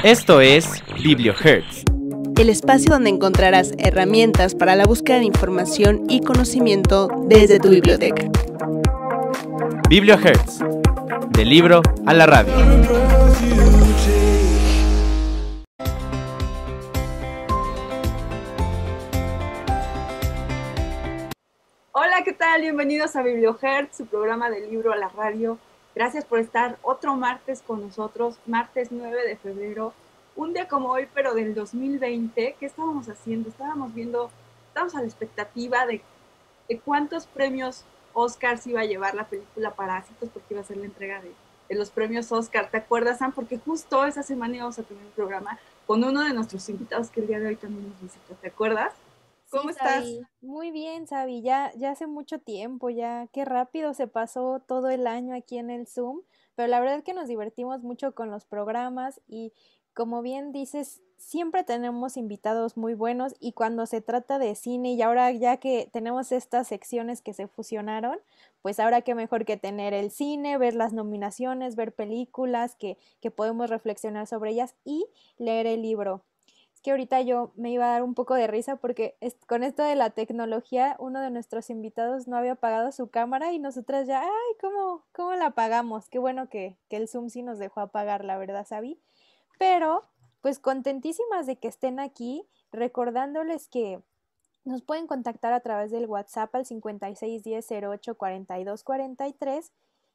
Esto es BiblioHertz, el espacio donde encontrarás herramientas para la búsqueda de información y conocimiento desde tu biblioteca. BiblioHertz, del libro a la radio. Hola, ¿qué tal? Bienvenidos a BiblioHertz, su programa del libro a la radio. Gracias por estar otro martes con nosotros, martes 9 de febrero, un día como hoy, pero del 2020. ¿Qué estábamos haciendo? Estábamos a la expectativa de cuántos premios Oscars iba a llevar la película Parásitos, porque iba a ser la entrega de los premios Oscar. ¿Te acuerdas, Sam? Porque justo esa semana íbamos a tener un programa con uno de nuestros invitados que el día de hoy también nos visita. ¿Te acuerdas? ¿Cómo Sí, estás? Sabi. Muy bien, Sabi. Ya hace mucho tiempo, ya qué rápido se pasó todo el año aquí en el Zoom, pero la verdad es que nos divertimos mucho con los programas y como bien dices, siempre tenemos invitados muy buenos y cuando se trata de cine y ahora ya que tenemos estas secciones que se fusionaron, pues ahora qué mejor que tener el cine, ver las nominaciones, ver películas que podemos reflexionar sobre ellas y leer el libro. Es que ahorita yo me iba a dar un poco de risa porque con esto de la tecnología, uno de nuestros invitados no había apagado su cámara y nosotras ya, ay, ¿cómo la apagamos? Qué bueno que el Zoom sí nos dejó apagar, la verdad, Sabi. Pero, pues contentísimas de que estén aquí, recordándoles que nos pueden contactar a través del WhatsApp al 5610-084243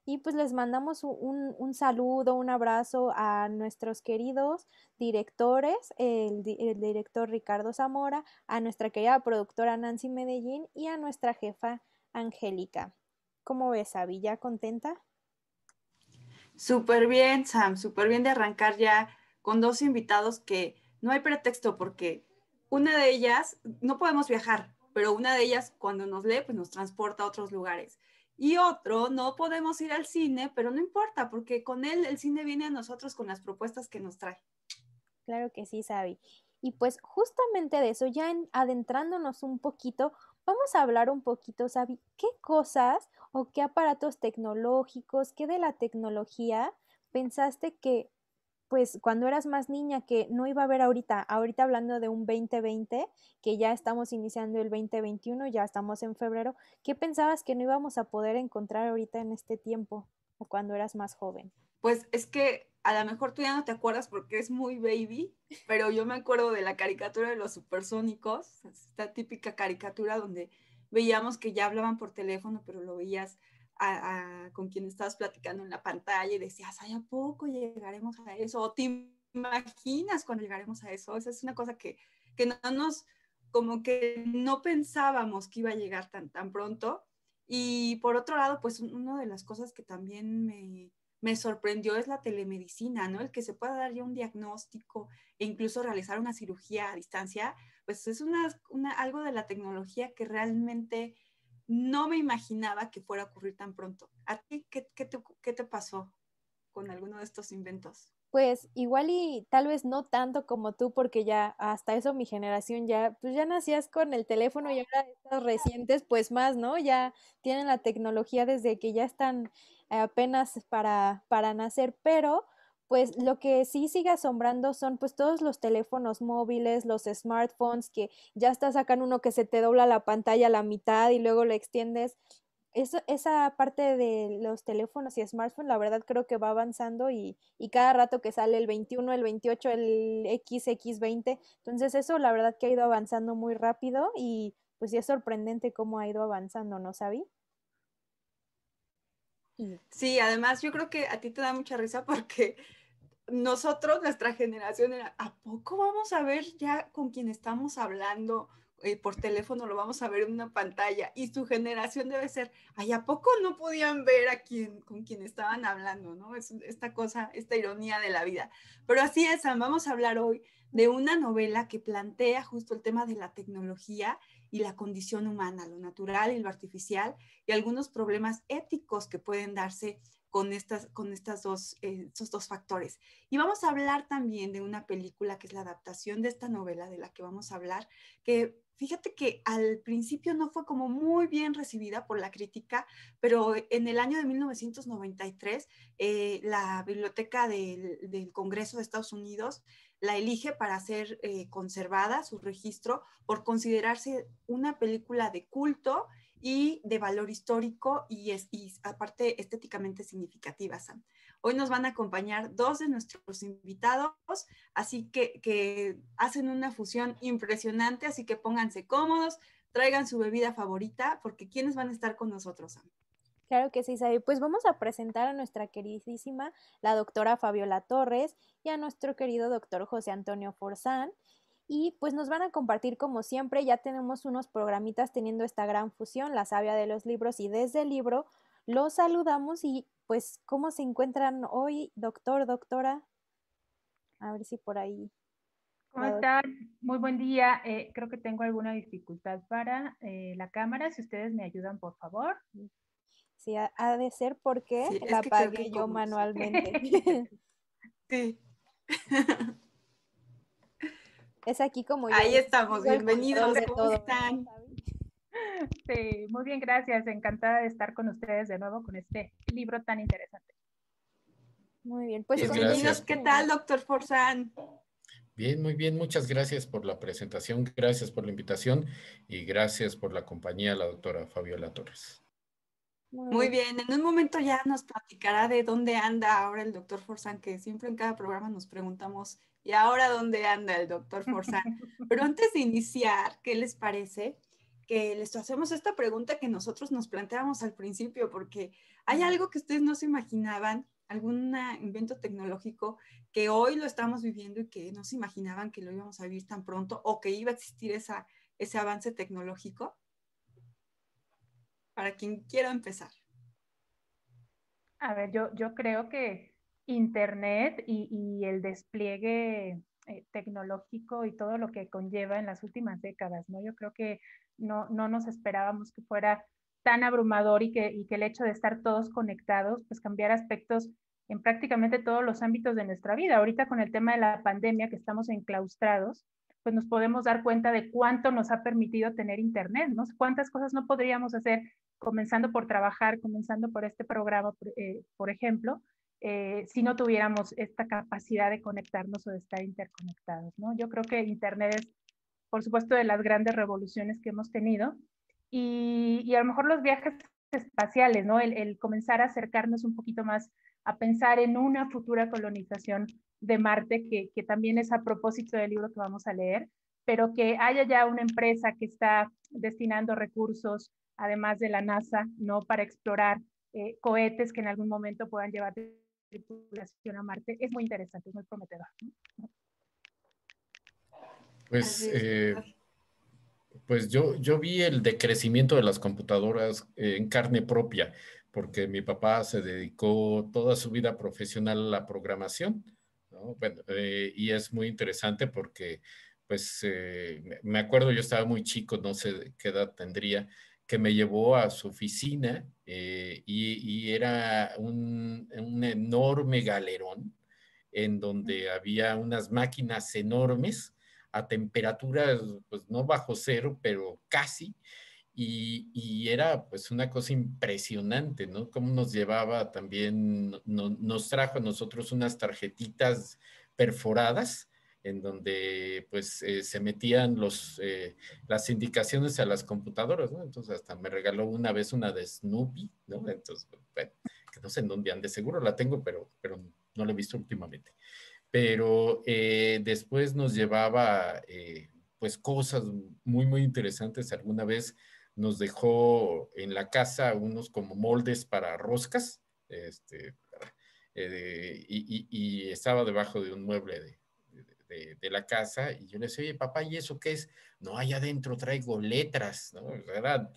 y pues les mandamos un saludo, un abrazo a nuestros queridos directores, el director Ricardo Zamora, a nuestra querida productora Nancy Medellín y a nuestra jefa Angélica. ¿Cómo ves, Abby? ¿Ya contenta? Súper bien, Sam, súper bien de arrancar ya con dos invitados que no hay pretexto porque una de ellas, no podemos viajar, pero una de ellas cuando nos lee, pues nos transporta a otros lugares. Y otro, no podemos ir al cine, pero no importa, porque con él el cine viene a nosotros con las propuestas que nos trae. Claro que sí, Sabi. Y pues justamente de eso, ya adentrándonos un poquito, vamos a hablar un poquito, Sabi, qué cosas o qué aparatos tecnológicos, qué de la tecnología pensaste que, pues cuando eras más niña, que no iba a haber ahorita hablando de un 2020, que ya estamos iniciando el 2021, ya estamos en febrero, ¿qué pensabas que no íbamos a poder encontrar ahorita en este tiempo o cuando eras más joven? Pues es que a lo mejor tú ya no te acuerdas porque es muy baby, pero yo me acuerdo de la caricatura de los supersónicos, esta típica caricatura donde veíamos que ya hablaban por teléfono, pero lo veías con quien estabas platicando en la pantalla y decías, ¿ay, a poco llegaremos a eso? ¿O te imaginas cuando llegaremos a eso? Esa es una cosa que no nos, como que no pensábamos que iba a llegar tan pronto. Y por otro lado, pues una de las cosas que también me sorprendió es la telemedicina, ¿no? El que se pueda dar ya un diagnóstico e incluso realizar una cirugía a distancia, pues es algo de la tecnología que realmente no me imaginaba que fuera a ocurrir tan pronto. ¿A ti qué te pasó con alguno de estos inventos? Pues igual y tal vez no tanto como tú, porque ya hasta eso mi generación ya, pues ya nacías con el teléfono y ahora estas recientes, pues más, ¿no? Ya tienen la tecnología desde que ya están apenas para nacer, pero pues lo que sí sigue asombrando son pues todos los teléfonos móviles, los smartphones, que ya hasta sacan uno que se te dobla la pantalla a la mitad y luego lo extiendes. Esa parte de los teléfonos y smartphones, la verdad creo que va avanzando y cada rato que sale el 21, el 28, el XX20, entonces eso la verdad que ha ido avanzando muy rápido y pues sí es sorprendente cómo ha ido avanzando, ¿no, Sabi? Y Sí, además yo creo que a ti te da mucha risa porque nosotros, nuestra generación era, ¿a poco vamos a ver ya con quien estamos hablando por teléfono, lo vamos a ver en una pantalla? Y su generación debe ser, ay, ¿a poco no podían ver con quien estaban hablando, ¿no? Es esta cosa, esta ironía de la vida. Pero así es, Sam, vamos a hablar hoy de una novela que plantea justo el tema de la tecnología y la condición humana, lo natural y lo artificial, y algunos problemas éticos que pueden darse con estos dos factores. Y vamos a hablar también de una película que es la adaptación de esta novela de la que vamos a hablar, que fíjate que al principio no fue como muy bien recibida por la crítica, pero en el año de 1993 la Biblioteca del Congreso de Estados Unidos la elige para ser conservada, su registro, por considerarse una película de culto y de valor histórico y aparte estéticamente significativa, Sam. Hoy nos van a acompañar dos de nuestros invitados, así que hacen una fusión impresionante, así que pónganse cómodos, traigan su bebida favorita, porque ¿quiénes van a estar con nosotros, Sam? Claro que sí, Sabi. Pues vamos a presentar a nuestra queridísima, la doctora Fabiola Torres, y a nuestro querido doctor José Antonio Forzán. Y pues nos van a compartir como siempre, ya tenemos unos programitas teniendo esta gran fusión, la savia de los libros y desde el libro. Los saludamos y pues ¿cómo se encuentran hoy, doctor, doctora? A ver si por ahí. ¿Cómo están? Muy buen día. Creo que tengo alguna dificultad para la cámara. Si ustedes me ayudan, por favor. Sí, ha de ser porque Sí, la que creo apagué que yo como- manualmente. Sí. Es aquí como yo. Ahí estamos, tengo el bienvenidos, control de ¿cómo todo, están? ¿verdad, Sabi? Sí, muy bien, gracias. Encantada de estar con ustedes de nuevo con este libro tan interesante. Muy bien, pues Bienvenidos, gracias. ¿qué tal, doctor Forzán? Bien, muy bien. Muchas gracias por la presentación, gracias por la invitación y gracias por la compañía, la doctora Fabiola Torres. Muy bien, en un momento ya nos platicará de dónde anda ahora el doctor Forzán, que siempre en cada programa nos preguntamos, ¿y ahora dónde anda el doctor Forzán? Pero antes de iniciar, ¿qué les parece? Que les hacemos esta pregunta que nosotros nos planteábamos al principio, porque hay algo que ustedes no se imaginaban, algún invento tecnológico que hoy lo estamos viviendo y que no se imaginaban que lo íbamos a vivir tan pronto o que iba a existir ese avance tecnológico. Para quien quiera empezar. A ver, yo creo que Internet y el despliegue tecnológico y todo lo que conlleva en las últimas décadas, ¿no? Yo creo que no nos esperábamos que fuera tan abrumador y que el hecho de estar todos conectados, pues cambiar aspectos en prácticamente todos los ámbitos de nuestra vida. Ahorita con el tema de la pandemia, que estamos enclaustrados, pues nos podemos dar cuenta de cuánto nos ha permitido tener Internet, ¿no? Cuántas cosas no podríamos hacer comenzando por trabajar, comenzando por este programa, por ejemplo, si no tuviéramos esta capacidad de conectarnos o de estar interconectados, ¿no? Yo creo que Internet es, por supuesto, de las grandes revoluciones que hemos tenido y a lo mejor los viajes espaciales, ¿no? El comenzar a acercarnos un poquito más a pensar en una futura colonización de Marte, que también es a propósito del libro que vamos a leer, pero que haya ya una empresa que está destinando recursos, además de la NASA, ¿no? Para explorar cohetes que en algún momento puedan llevar tripulación a Marte. Es muy interesante, es muy prometedor, ¿no? Pues, pues yo vi el decrecimiento de las computadoras en carne propia, porque mi papá se dedicó toda su vida profesional a la programación, ¿no? Bueno, y es muy interesante porque, pues, me acuerdo, yo estaba muy chico, no sé qué edad tendría, que me llevó a su oficina y era un enorme galerón en donde había unas máquinas enormes a temperaturas, pues no bajo cero, pero casi, y era pues una cosa impresionante, ¿no? Cómo nos llevaba también, nos trajo a nosotros unas tarjetitas perforadas en donde pues se metían las indicaciones a las computadoras, ¿no? Entonces hasta me regaló una vez una de Snoopy, ¿no? Entonces, bueno, que no sé en dónde ande, seguro la tengo, pero no la he visto últimamente. Pero después nos llevaba pues cosas muy, muy interesantes. Alguna vez nos dejó en la casa unos como moldes para roscas, y estaba debajo de un mueble de la casa y yo le decía, oye, papá, ¿y eso qué es? No, allá adentro traigo letras, ¿no? Eran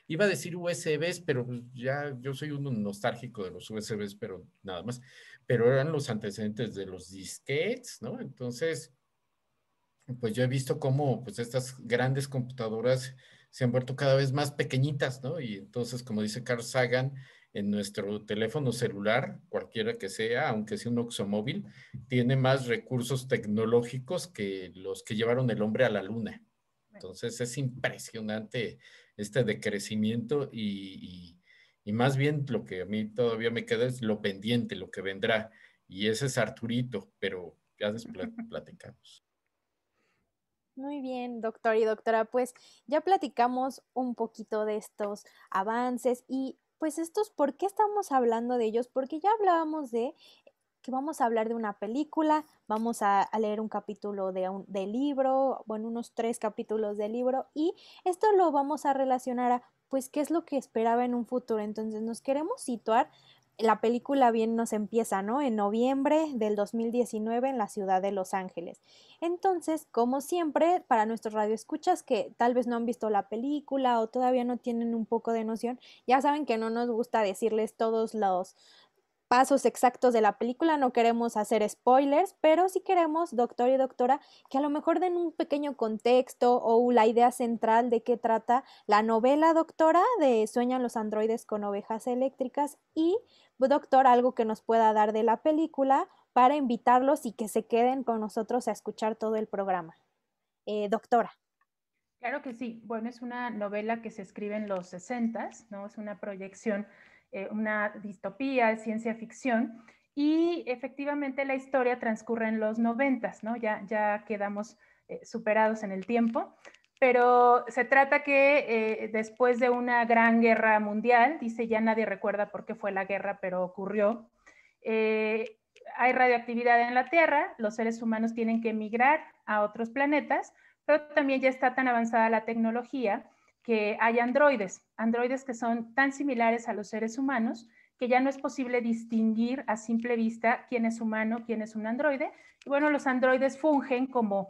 iba a decir USBs, pero ya yo soy un nostálgico de los USBs, pero nada más. Pero eran los antecedentes de los disquetes, ¿no? Entonces, pues yo he visto cómo pues estas grandes computadoras se han vuelto cada vez más pequeñitas, ¿no? Y entonces, como dice Carl Sagan, en nuestro teléfono celular, cualquiera que sea, aunque sea un Oxomóvil, tiene más recursos tecnológicos que los que llevaron el hombre a la luna. Entonces es impresionante este decrecimiento y más bien lo que a mí todavía me queda es lo pendiente, lo que vendrá. Y ese es Arturito, pero ya después platicamos. Muy bien, doctor y doctora, pues ya platicamos un poquito de estos avances y pues estos, ¿por qué estamos hablando de ellos? Porque ya hablábamos de que vamos a hablar de una película, vamos a leer un capítulo de libro, bueno, unos 3 capítulos de libro y esto lo vamos a relacionar a, pues, qué es lo que esperaba en un futuro. Entonces nos queremos situar, la película bien nos empieza, ¿no? En noviembre del 2019 en la ciudad de Los Ángeles. Entonces, como siempre, para nuestros radioescuchas que tal vez no han visto la película o todavía no tienen un poco de noción, ya saben que no nos gusta decirles todos los pasos exactos de la película, no queremos hacer spoilers, pero sí queremos, doctor y doctora, que a lo mejor den un pequeño contexto o la idea central de qué trata la novela, doctora, de Sueñan los androides con ovejas eléctricas y, doctor, algo que nos pueda dar de la película para invitarlos y que se queden con nosotros a escuchar todo el programa. Doctora. Claro que sí. Bueno, es una novela que se escribe en los 60s, ¿no? Es una proyección, una distopía, ciencia ficción, y efectivamente la historia transcurre en los 90s, ¿no? Ya quedamos superados en el tiempo, pero se trata que después de una gran guerra mundial, dice, ya nadie recuerda por qué fue la guerra, pero ocurrió, hay radioactividad en la Tierra, los seres humanos tienen que emigrar a otros planetas, pero también ya está tan avanzada la tecnología que hay androides que son tan similares a los seres humanos que ya no es posible distinguir a simple vista quién es humano, quién es un androide. Y bueno, los androides fungen como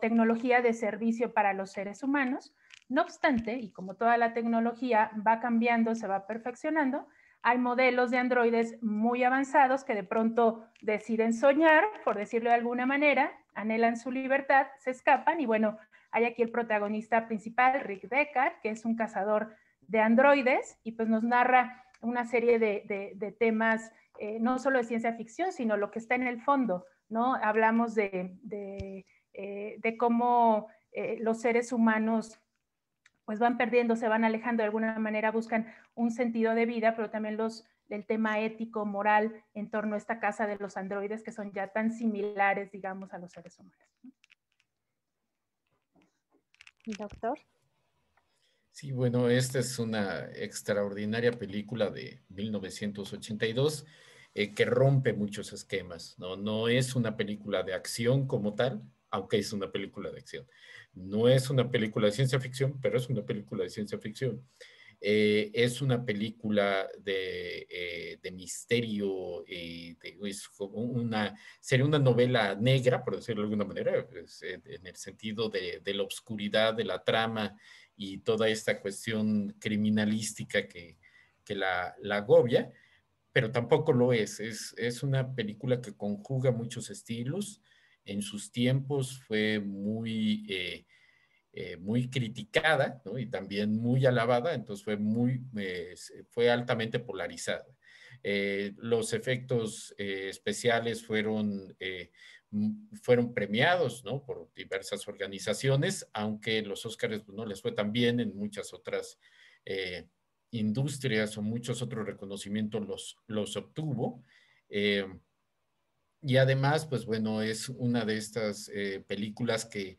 tecnología de servicio para los seres humanos. No obstante, y como toda la tecnología va cambiando, se va perfeccionando, hay modelos de androides muy avanzados que de pronto deciden soñar, por decirlo de alguna manera, anhelan su libertad, se escapan y bueno, hay aquí el protagonista principal, Rick Deckard, que es un cazador de androides y pues nos narra una serie de temas, no solo de ciencia ficción, sino lo que está en el fondo, ¿no? Hablamos de cómo los seres humanos pues van perdiendo, se van alejando de alguna manera, buscan un sentido de vida, pero también el tema ético, moral, en torno a esta casa de los androides que son ya tan similares, digamos, a los seres humanos. Doctor. Sí, bueno, esta es una extraordinaria película de 1982 que rompe muchos esquemas, ¿no? No es una película de acción como tal, aunque es una película de acción. No es una película de ciencia ficción, pero es una película de ciencia ficción. Es una película de misterio, sería una novela negra, por decirlo de alguna manera, pues, en el sentido de la oscuridad de la trama y toda esta cuestión criminalística que la agobia, pero tampoco lo es una película que conjuga muchos estilos. En sus tiempos fue muy criticada, ¿no? Y también muy alabada, entonces fue altamente polarizada. Los efectos especiales fueron premiados, ¿no? Por diversas organizaciones, aunque los Óscares pues, no les fue tan bien en muchas otras industrias o muchos otros reconocimientos los obtuvo. Y además, pues bueno, es una de estas películas que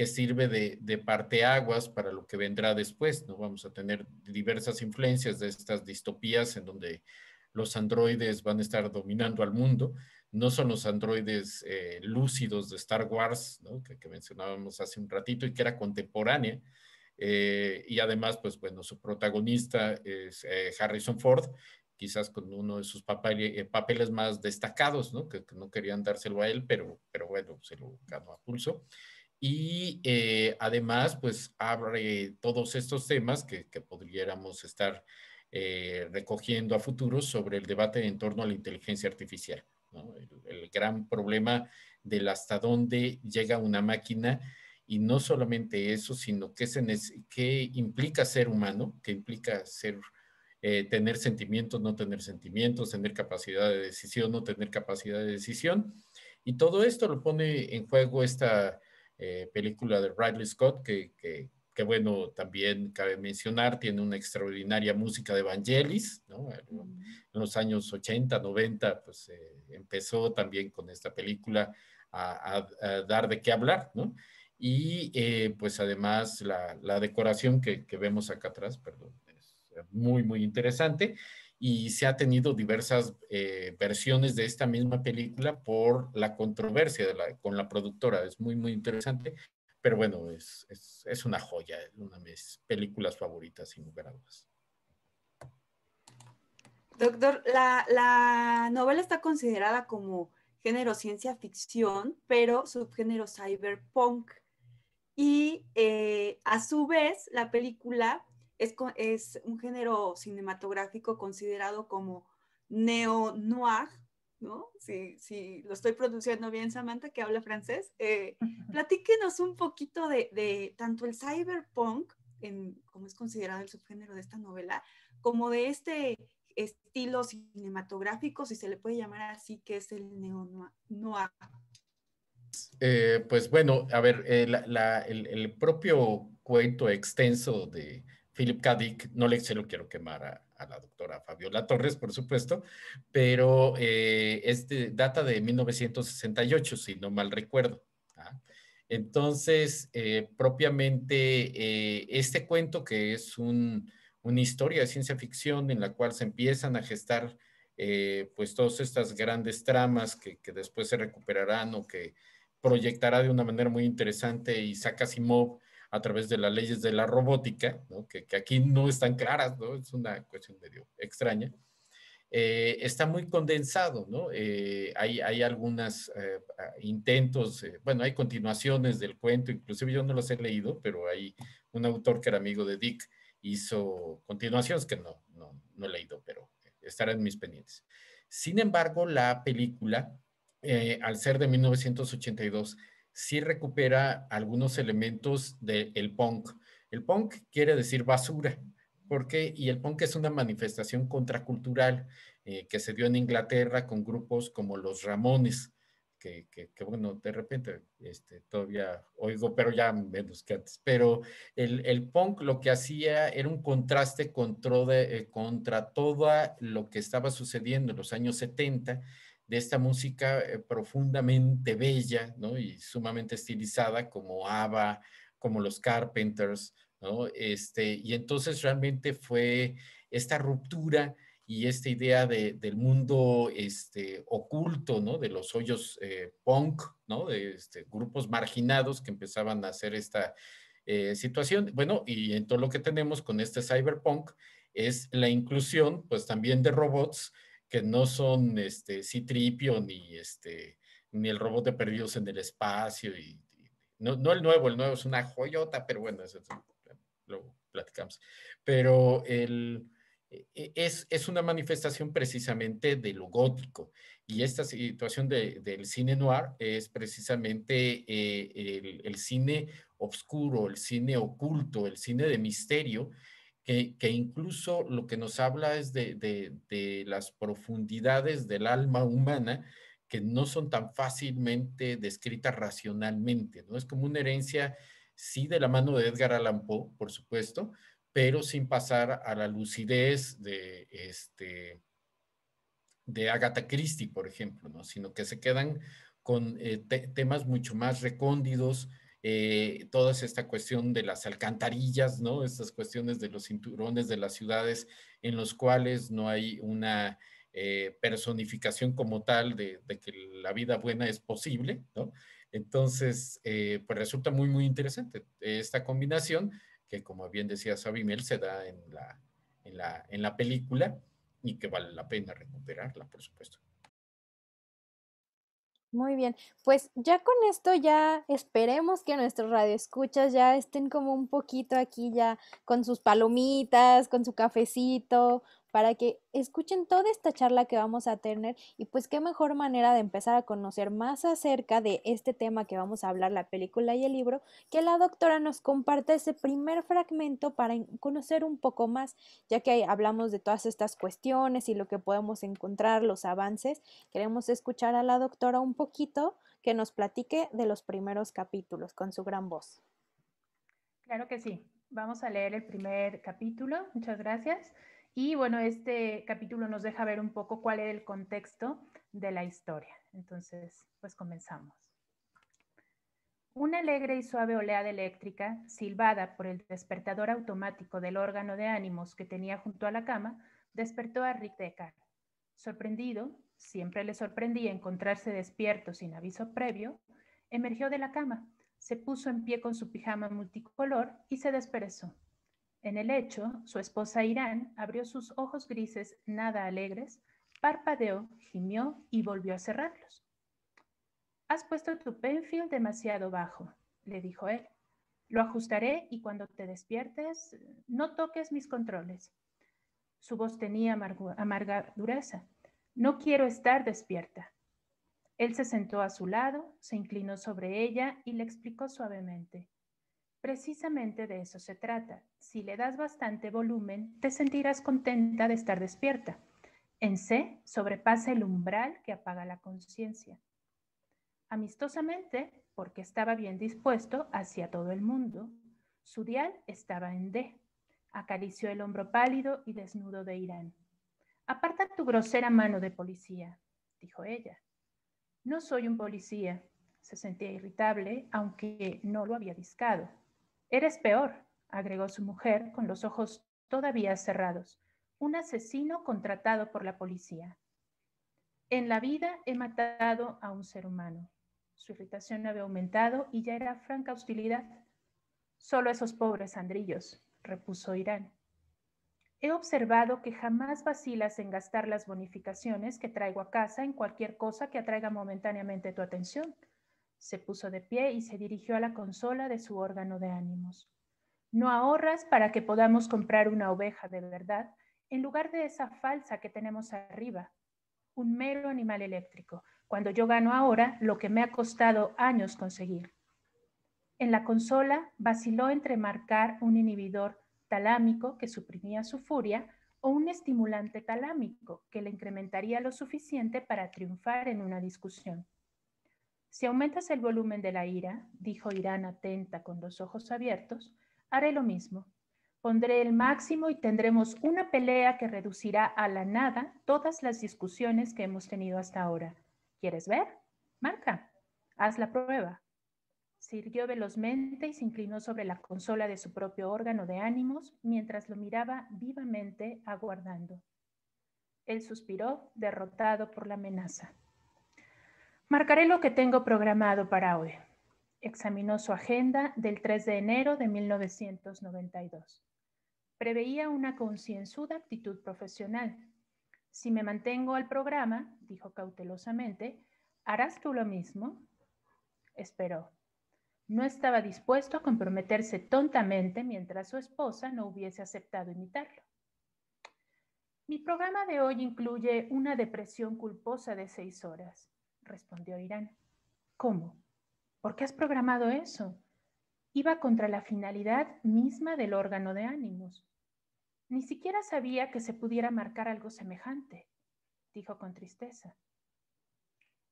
sirve de parteaguas para lo que vendrá después, ¿no? Vamos a tener diversas influencias de estas distopías en donde los androides van a estar dominando al mundo. No son los androides lúcidos de Star Wars, ¿no? que mencionábamos hace un ratito y que era contemporánea. Y además, pues bueno, su protagonista es Harrison Ford, quizás con uno de sus papeles más destacados, ¿no? Que no querían dárselo a él, pero bueno, se lo ganó a pulso. Y además, pues abre todos estos temas que pudiéramos estar recogiendo a futuro sobre el debate en torno a la inteligencia artificial, ¿no? El gran problema del hasta dónde llega una máquina y no solamente eso, sino qué implica ser humano, qué implica tener sentimientos, no tener sentimientos, tener capacidad de decisión, no tener capacidad de decisión. Y todo esto lo pone en juego película de Ridley Scott, que bueno, también cabe mencionar, tiene una extraordinaria música de Vangelis, ¿no? En los años 80, 90, pues empezó también con esta película a dar de qué hablar, ¿no? Y pues además la decoración que vemos acá atrás, perdón, es muy, muy interesante. Y se ha tenido diversas versiones de esta misma película por la controversia con la productora. Es muy, muy interesante. Pero bueno, es una joya, es una de mis películas favoritas, sin lugar a dudas. Doctor, la novela está considerada como género ciencia ficción, pero subgénero cyberpunk. Y a su vez, la película es un género cinematográfico considerado como neo-noir, ¿no? Si lo estoy pronunciando bien, Samantha, que habla francés. Platíquenos un poquito de tanto el cyberpunk, como es considerado el subgénero de esta novela, como de este estilo cinematográfico, si se le puede llamar así, que es el neo-noir. Pues bueno, a ver, el propio cuento extenso de Philip K. Dick, no se lo quiero quemar a la doctora Fabiola Torres, por supuesto, pero data de 1968, si no mal recuerdo. ¿Ah? Entonces, propiamente, este cuento que es una historia de ciencia ficción en la cual se empiezan a gestar pues todas estas grandes tramas que después se recuperarán o que proyectará de una manera muy interesante Isaac Asimov a través de las leyes de la robótica, ¿no? que aquí no están claras, ¿no? Es una cuestión medio extraña. Está muy condensado, ¿no? Hay algunos intentos, bueno, hay continuaciones del cuento, inclusive yo no los he leído, pero hay un autor que era amigo de Dick, hizo continuaciones que no he leído, pero estarán en mis pendientes. Sin embargo, la película, al ser de 1982, sí recupera algunos elementos del punk. El punk quiere decir basura, porque y el punk es una manifestación contracultural que se dio en Inglaterra con grupos como los Ramones, que bueno, de repente todavía oigo, pero ya menos que antes. Pero el punk lo que hacía era un contraste contra todo lo que estaba sucediendo en los años 70, de esta música profundamente bella, ¿no? Y sumamente estilizada, como ABBA, como los Carpenters, ¿no? Y entonces realmente fue esta ruptura y esta idea del mundo oculto, ¿no? De los hoyos punk, ¿no? De grupos marginados que empezaban a hacer esta situación. Bueno, y en todo lo que tenemos con este cyberpunk es la inclusión, pues también de robots que no son C-3PO ni el robot de Perdidos en el Espacio y no el nuevo es una joyota, pero bueno, eso luego platicamos. Pero es una manifestación precisamente de lo gótico. Y esta situación del cine noir es precisamente el cine oscuro, el cine oculto, el cine de misterio, que incluso lo que nos habla es de las profundidades del alma humana que no son tan fácilmente descritas racionalmente, ¿no? Es como una herencia, sí, de la mano de Edgar Allan Poe, por supuesto, pero sin pasar a la lucidez de Agatha Christie, por ejemplo, ¿no? Sino que se quedan con temas mucho más recóndidos, toda esta cuestión de las alcantarillas, ¿no? Estas cuestiones de los cinturones de las ciudades en los cuales no hay una personificación como tal de que la vida buena es posible, ¿no? Entonces, pues resulta muy, muy interesante esta combinación que, como bien decía Sabimel, se da en la película y que vale la pena recuperarla, por supuesto. Muy bien, pues ya con esto ya esperemos que nuestros radioescuchas ya estén como un poquito aquí ya con sus palomitas, con su cafecito, para que escuchen toda esta charla que vamos a tener y pues qué mejor manera de empezar a conocer más acerca de este tema que vamos a hablar, la película y el libro, que la doctora nos comparte ese primer fragmento para conocer un poco más, ya que hablamos de todas estas cuestiones y lo que podemos encontrar, los avances. Queremos escuchar a la doctora un poquito que nos platique de los primeros capítulos con su gran voz. Claro que sí. Vamos a leer el primer capítulo. Muchas gracias. Y bueno, este capítulo nos deja ver un poco cuál era el contexto de la historia. Entonces, pues comenzamos. Una alegre y suave oleada eléctrica, silbada por el despertador automático del órgano de ánimos que tenía junto a la cama, despertó a Rick Deckard. Sorprendido, siempre le sorprendía encontrarse despierto sin aviso previo, emergió de la cama, se puso en pie con su pijama multicolor y se desperezó. En el lecho, su esposa Irán abrió sus ojos grises nada alegres, parpadeó, gimió y volvió a cerrarlos. «Has puesto tu Penfield demasiado bajo», le dijo él. «Lo ajustaré y cuando te despiertes, no toques mis controles». Su voz tenía amarga dureza. «No quiero estar despierta». Él se sentó a su lado, se inclinó sobre ella y le explicó suavemente. «Precisamente de eso se trata. Si le das bastante volumen, te sentirás contenta de estar despierta. En C sobrepasa el umbral que apaga la conciencia». Amistosamente, porque estaba bien dispuesto hacia todo el mundo, su dial estaba en D. Acarició el hombro pálido y desnudo de Irán. «Aparta tu grosera mano de policía», dijo ella. «No soy un policía». Se sentía irritable, aunque no lo había discado. «Eres peor», agregó su mujer con los ojos todavía cerrados. «Un asesino contratado por la policía». «En la vida he matado a un ser humano». Su irritación había aumentado y ya era franca hostilidad. «Solo esos pobres andrillos», repuso Irán. «He observado que jamás vacilas en gastar las bonificaciones que traigo a casa en cualquier cosa que atraiga momentáneamente tu atención». Se puso de pie y se dirigió a la consola de su órgano de ánimos. «No ahorras para que podamos comprar una oveja de verdad en lugar de esa falsa que tenemos arriba. Un mero animal eléctrico, cuando yo gano ahora lo que me ha costado años conseguir». En la consola vaciló entre marcar un inhibidor talámico que suprimía su furia o un estimulante talámico que le incrementaría lo suficiente para triunfar en una discusión. «Si aumentas el volumen de la ira», dijo Irán atenta con los ojos abiertos, «haré lo mismo. Pondré el máximo y tendremos una pelea que reducirá a la nada todas las discusiones que hemos tenido hasta ahora. ¿Quieres ver? Marca. Haz la prueba». Se irguió velozmente y se inclinó sobre la consola de su propio órgano de ánimos mientras lo miraba vivamente aguardando. Él suspiró, derrotado por la amenaza. «Marcaré lo que tengo programado para hoy». Examinó su agenda del 3 de enero de 1992. Preveía una concienzuda actitud profesional. «Si me mantengo al programa», dijo cautelosamente, «¿harás tú lo mismo?». Esperó. No estaba dispuesto a comprometerse tontamente mientras su esposa no hubiese aceptado imitarlo. «Mi programa de hoy incluye una depresión culposa de 6 horas», respondió Irán. «¿Cómo? ¿Por qué has programado eso?». Iba contra la finalidad misma del órgano de ánimos. «Ni siquiera sabía que se pudiera marcar algo semejante», dijo con tristeza.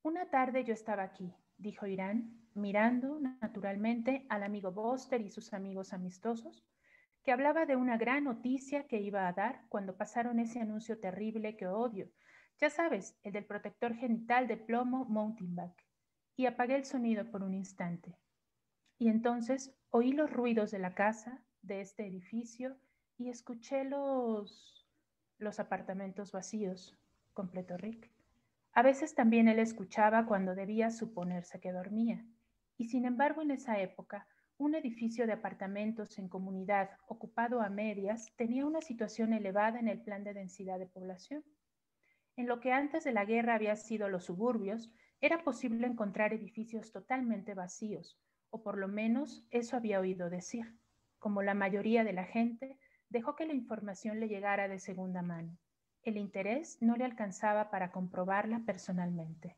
«Una tarde yo estaba aquí», dijo Irán, mirando naturalmente al amigo Buster y sus amigos amistosos, que hablaba de una gran noticia que iba a dar cuando pasaron ese anuncio terrible que odio. Ya sabes, el del protector genital de plomo Mountain Bike. Y apagué el sonido por un instante. Y entonces oí los ruidos de la casa, de este edificio, y escuché los apartamentos vacíos, completó Rick. A veces también él escuchaba cuando debía suponerse que dormía. Y sin embargo, en esa época, un edificio de apartamentos en comunidad ocupado a medias tenía una situación elevada en el plan de densidad de población. En lo que antes de la guerra había sido los suburbios, era posible encontrar edificios totalmente vacíos, o por lo menos eso había oído decir. Como la mayoría de la gente, dejó que la información le llegara de segunda mano. El interés no le alcanzaba para comprobarla personalmente.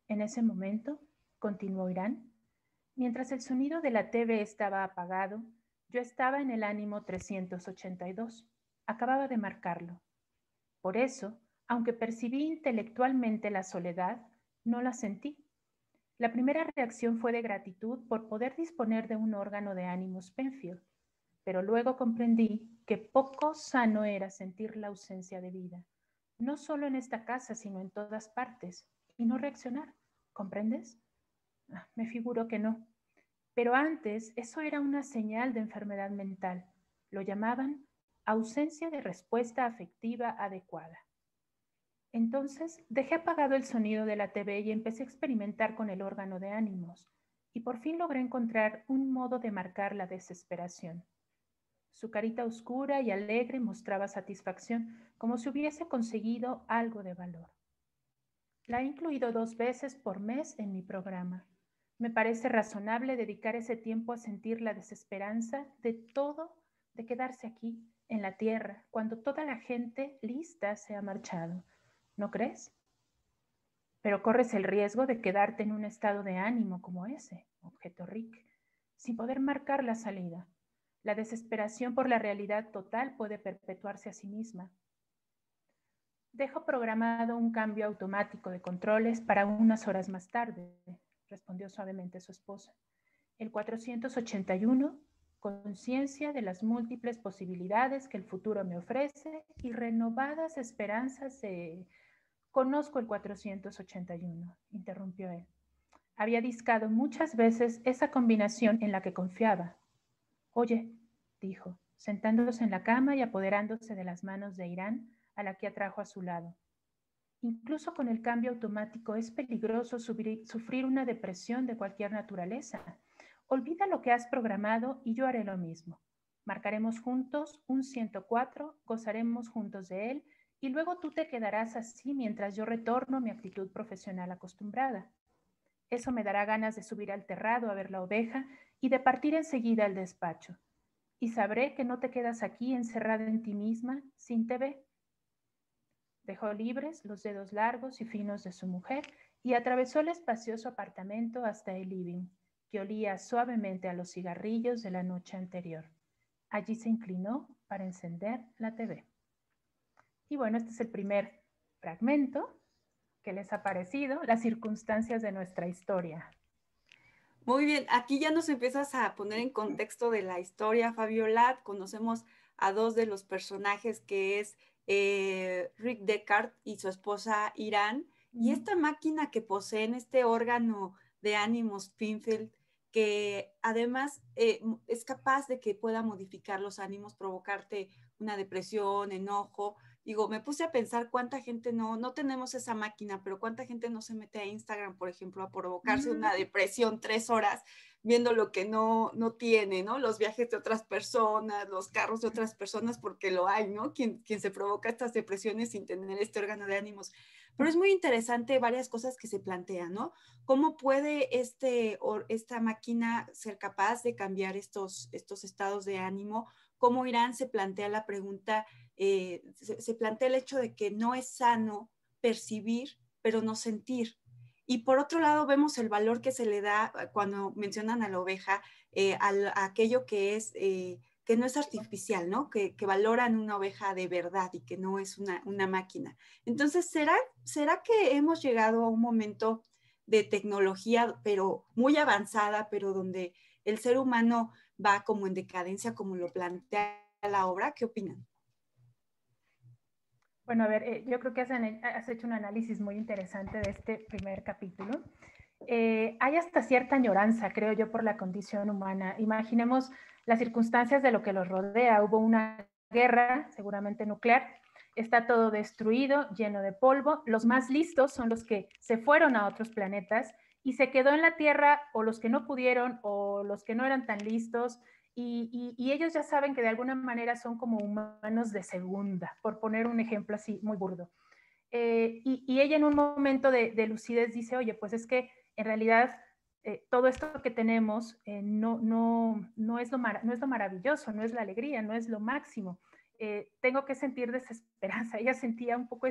En ese momento, continuó Irán, mientras el sonido de la TV estaba apagado, yo estaba en el ánimo 382. Acababa de marcarlo. Por eso, aunque percibí intelectualmente la soledad, no la sentí. La primera reacción fue de gratitud por poder disponer de un órgano de ánimos Penfield, pero luego comprendí que poco sano era sentir la ausencia de vida, no solo en esta casa, sino en todas partes, y no reaccionar. ¿Comprendes? Me figuro que no. Pero antes eso era una señal de enfermedad mental. Lo llamaban ausencia de respuesta afectiva adecuada. Entonces dejé apagado el sonido de la TV y empecé a experimentar con el órgano de ánimos, y por fin logré encontrar un modo de marcar la desesperación. Su carita oscura y alegre mostraba satisfacción, como si hubiese conseguido algo de valor. La he incluido 2 veces por mes en mi programa. Me parece razonable dedicar ese tiempo a sentir la desesperanza de todo, de quedarse aquí, en la tierra, cuando toda la gente lista se ha marchado. ¿No crees? Pero corres el riesgo de quedarte en un estado de ánimo como ese, objetó Rick, sin poder marcar la salida. La desesperación por la realidad total puede perpetuarse a sí misma. Dejo programado un cambio automático de controles para unas horas más tarde, respondió suavemente su esposa. El 481, conciencia de las múltiples posibilidades que el futuro me ofrece y renovadas esperanzas de... Conozco el 481, interrumpió él. Había discado muchas veces esa combinación en la que confiaba. Oye, dijo, sentándose en la cama y apoderándose de las manos de Irán, a la que atrajo a su lado. Incluso con el cambio automático es peligroso sufrir una depresión de cualquier naturaleza. Olvida lo que has programado y yo haré lo mismo. Marcaremos juntos un 104, gozaremos juntos de él y luego tú te quedarás así mientras yo retorno a mi actitud profesional acostumbrada. Eso me dará ganas de subir al terrado a ver la oveja y de partir enseguida al despacho. Y sabré que no te quedas aquí encerrada en ti misma sin TV. Dejó libres los dedos largos y finos de su mujer y atravesó el espacioso apartamento hasta el living, que olía suavemente a los cigarrillos de la noche anterior. Allí se inclinó para encender la TV. Y bueno, este es el primer fragmento que les ha parecido, las circunstancias de nuestra historia. Muy bien, aquí ya nos empiezas a poner en contexto de la historia, Fabiola. Conocemos a 2 de los personajes, que es Rick Deckard y su esposa Irán, y esta máquina que poseen, este órgano de ánimos Penfield, que además es capaz de que pueda modificar los ánimos, provocarte una depresión, enojo. Digo, me puse a pensar cuánta gente no tenemos esa máquina, pero cuánta gente no se mete a Instagram, por ejemplo, a provocarse una depresión 3 horas viendo lo que no tiene, ¿no? Los viajes de otras personas, los carros de otras personas, porque lo hay, ¿no? Quien se provoca estas depresiones sin tener este órgano de ánimos. Pero es muy interesante varias cosas que se plantean, ¿no? ¿Cómo puede esta máquina ser capaz de cambiar estos estados de ánimo? ¿Cómo Irán se plantea la pregunta, se plantea el hecho de que no es sano percibir, pero no sentir? Y por otro lado vemos el valor que se le da cuando mencionan a la oveja, a aquello que no es artificial, ¿no? Que valoran una oveja de verdad y que no es una máquina. Entonces, ¿será que hemos llegado a un momento de tecnología, pero muy avanzada, pero donde el ser humano va como en decadencia, como lo plantea la obra? ¿Qué opinan? Bueno, a ver, yo creo que has hecho un análisis muy interesante de este primer capítulo. Hay hasta cierta añoranza, creo yo, por la condición humana. Imaginemos las circunstancias de lo que los rodea. Hubo una guerra, seguramente nuclear, está todo destruido, lleno de polvo. Los más listos son los que se fueron a otros planetas y se quedó en la Tierra, o los que no pudieron, o los que no eran tan listos, y ellos ya saben que de alguna manera son como humanos de segunda, por poner un ejemplo así muy burdo. Y ella en un momento de lucidez dice, oye, pues es que en realidad todo esto que tenemos no es lo maravilloso, no es la alegría, no es lo máximo. tengo que sentir desesperanza. Ella sentía un poco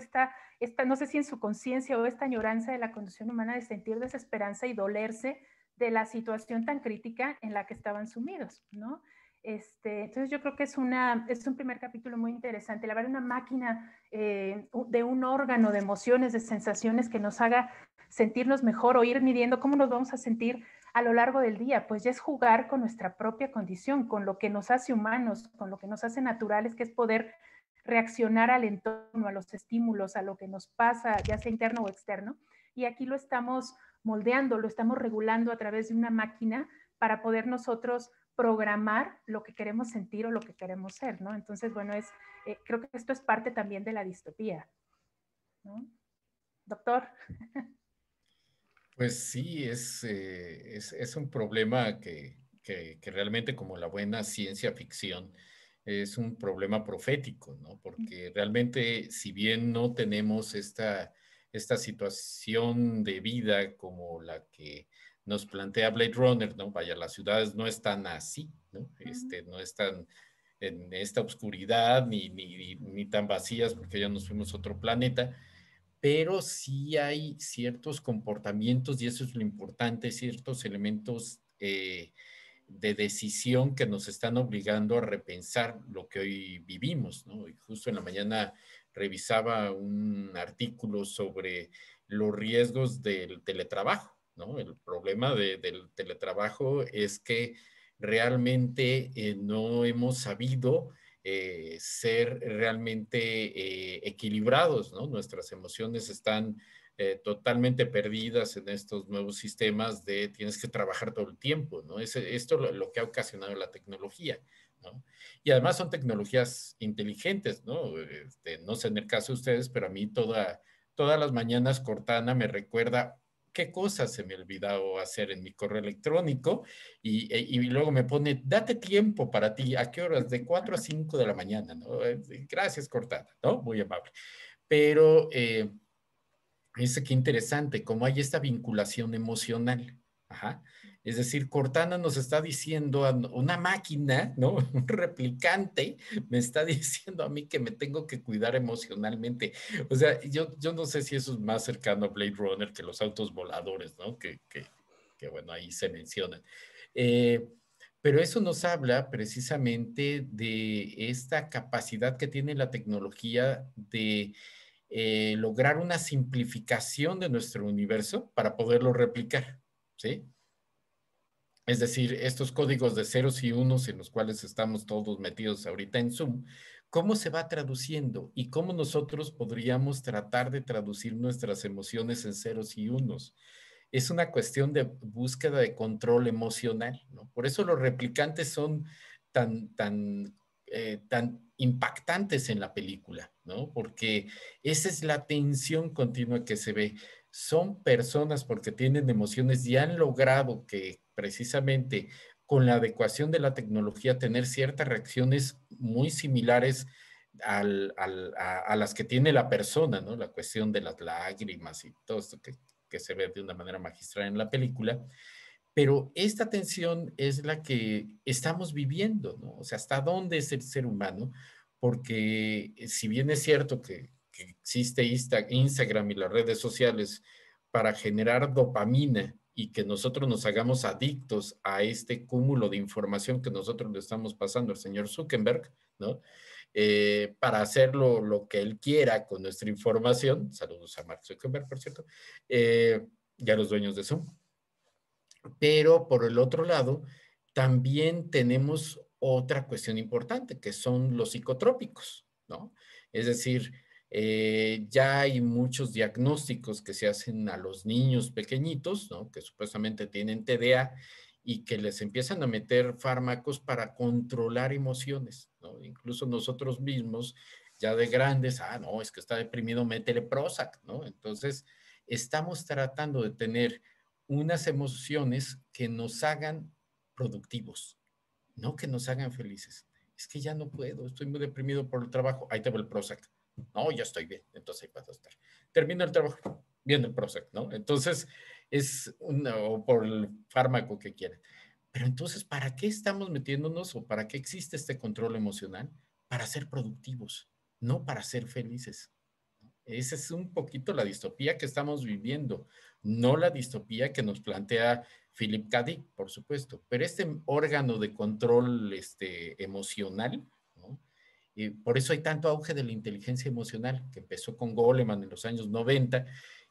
no sé si en su conciencia o esta añoranza de la condición humana de sentir desesperanza y dolerse de la situación tan crítica en la que estaban sumidos, ¿no? Entonces yo creo que es un primer capítulo muy interesante, la verdad, una máquina de un órgano de emociones, de sensaciones que nos haga sentirnos mejor o ir midiendo cómo nos vamos a sentir a lo largo del día, pues ya es jugar con nuestra propia condición, con lo que nos hace humanos, con lo que nos hace naturales, que es poder reaccionar al entorno, a los estímulos, a lo que nos pasa, ya sea interno o externo. Y aquí lo estamos moldeando, lo estamos regulando a través de una máquina para poder nosotros programar lo que queremos sentir o lo que queremos ser, ¿no? Entonces, bueno, creo que esto es parte también de la distopía, ¿no? Doctor. Pues sí, es un problema que realmente, como la buena ciencia ficción, es un problema profético, ¿no? Porque realmente, si bien no tenemos esta situación de vida como la que nos plantea Blade Runner, ¿no? Vaya, las ciudades no están así, ¿no? No están en esta oscuridad ni tan vacías porque ya nos fuimos a otro planeta, pero sí hay ciertos comportamientos, y eso es lo importante, ciertos elementos de decisión que nos están obligando a repensar lo que hoy vivimos, ¿no? Y justo en la mañana revisaba un artículo sobre los riesgos del teletrabajo, ¿no? El problema del teletrabajo es que realmente no hemos sabido ser realmente equilibrados, ¿no? Nuestras emociones están totalmente perdidas en estos nuevos sistemas de tienes que trabajar todo el tiempo, ¿no? Esto es lo que ha ocasionado la tecnología, ¿no? Y además son tecnologías inteligentes, ¿no? No sé en el caso de ustedes, pero a mí todas las mañanas Cortana me recuerda qué cosas se me ha olvidado hacer en mi correo electrónico y luego me pone, date tiempo para ti, ¿a qué horas? De 4 a 5 de la mañana, ¿no? Gracias, Cortana, ¿no? Muy amable. Pero dice que interesante, cómo hay esta vinculación emocional. Ajá. Es decir, Cortana nos está diciendo, una máquina, ¿no? Un replicante me está diciendo a mí que me tengo que cuidar emocionalmente. O sea, yo no sé si eso es más cercano a Blade Runner que los autos voladores, ¿no? Que bueno, ahí se mencionan. Eh, pero eso nos habla precisamente de esta capacidad que tiene la tecnología de lograr una simplificación de nuestro universo para poderlo replicar, ¿sí? Es decir, estos códigos de ceros y unos en los cuales estamos todos metidos ahorita en Zoom, ¿cómo se va traduciendo? ¿Y cómo nosotros podríamos tratar de traducir nuestras emociones en ceros y unos? Es una cuestión de búsqueda de control emocional, ¿no? Por eso los replicantes son tan impactantes en la película, ¿no? Porque esa es la tensión continua que se ve. Son personas porque tienen emociones y han logrado que precisamente con la adecuación de la tecnología tener ciertas reacciones muy similares a las que tiene la persona, ¿no? La cuestión de las lágrimas y todo esto que se ve de una manera magistral en la película, pero esta tensión es la que estamos viviendo, ¿no? O sea, ¿hasta dónde es el ser humano? Porque si bien es cierto que existe Instagram y las redes sociales para generar dopamina y que nosotros nos hagamos adictos a este cúmulo de información que nosotros le estamos pasando al señor Zuckerberg, ¿no? Para hacer lo que él quiera con nuestra información. Saludos a Mark Zuckerberg, por cierto, y a los dueños de Zoom. Pero por el otro lado, también tenemos otra cuestión importante, que son los psicotrópicos, ¿no? Es decir, ya hay muchos diagnósticos que se hacen a los niños pequeñitos, ¿no? Que supuestamente tienen TDA y que les empiezan a meter fármacos para controlar emociones, ¿no? Incluso nosotros mismos, ya de grandes, no, es que está deprimido, métele Prozac, ¿no? Entonces, estamos tratando de tener unas emociones que nos hagan productivos, no que nos hagan felices. Es que ya no puedo, estoy muy deprimido por el trabajo, ahí te va el Prozac. No, ya estoy bien, entonces ahí vas a estar. Termino el trabajo, viene el Prozac, ¿no? Entonces o por el fármaco que quieran. Pero entonces, ¿para qué estamos metiéndonos o para qué existe este control emocional? para ser productivos, no para ser felices. Esa es un poquito la distopía que estamos viviendo, no la distopía que nos plantea Philip K. Dick, por supuesto, pero este órgano de control emocional, ¿no? Y por eso hay tanto auge de la inteligencia emocional, que empezó con Goleman en los años 90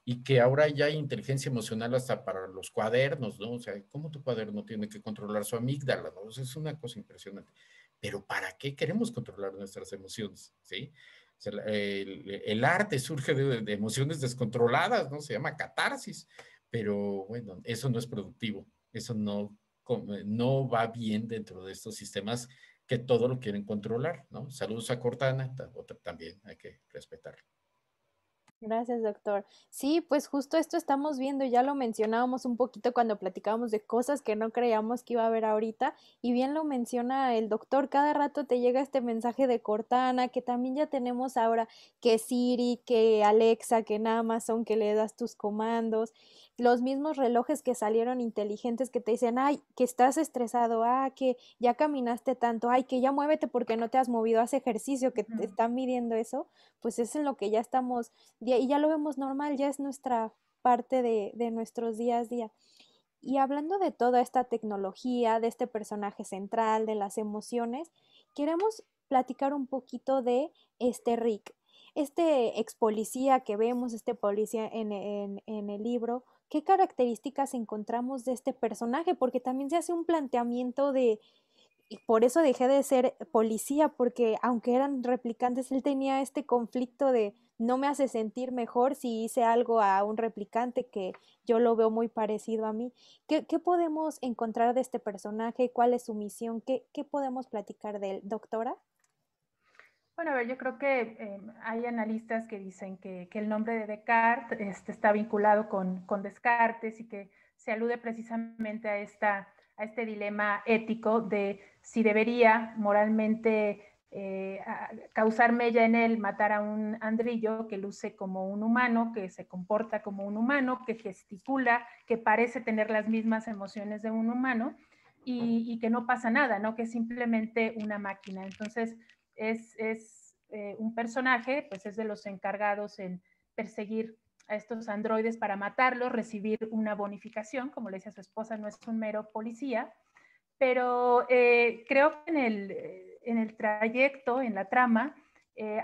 y que ahora ya hay inteligencia emocional hasta para los cuadernos, ¿no? O sea, ¿cómo tu cuaderno tiene que controlar su amígdala, ¿no? O sea, es una cosa impresionante. Pero ¿para qué queremos controlar nuestras emociones? ¿Sí? O sea, el arte surge de emociones descontroladas, ¿no? Se llama catarsis, pero bueno, eso no es productivo, eso no va bien dentro de estos sistemas que todo lo quieren controlar, ¿no? Saludos a Cortana, también hay que respetarlo. Gracias, doctor. Sí, pues justo esto estamos viendo, ya lo mencionábamos un poquito cuando platicábamos de cosas que no creíamos que iba a haber ahorita, y bien lo menciona el doctor, cada rato te llega este mensaje de Cortana, que también ya tenemos ahora que Siri, que Alexa, que en Amazon, que le das tus comandos, los mismos relojes que salieron inteligentes que te dicen, ay, que estás estresado, que ya caminaste tanto, ay, que ya muévete porque no te has movido, haz ejercicio, que te están midiendo eso, pues es en lo que ya estamos y ya lo vemos normal, ya es nuestra parte de nuestros días a día. Y hablando de toda esta tecnología, de este personaje central, de las emociones, queremos platicar un poquito de este Rick, este ex policía que vemos, este policía en el libro. ¿Qué características encontramos de este personaje? Porque también se hace un planteamiento de, y por eso dejé de ser policía, porque aunque eran replicantes, él tenía este conflicto de no me hace sentir mejor si hice algo a un replicante que yo lo veo muy parecido a mí. ¿Qué podemos encontrar de este personaje? ¿Cuál es su misión? ¿Qué podemos platicar de él, doctora? Bueno, a ver, yo creo que hay analistas que dicen que el nombre de Descartes está vinculado con Descartes y que se alude precisamente a este dilema ético de si debería moralmente causar mella en él, matar a un andrillo que luce como un humano, que se comporta como un humano, que gesticula, que parece tener las mismas emociones de un humano y que no pasa nada, ¿no? Que es simplemente una máquina. Entonces, es un personaje, pues es de los encargados en perseguir a estos androides para matarlos, recibir una bonificación, como le decía su esposa, no es un mero policía, pero creo que en el trayecto, en la trama,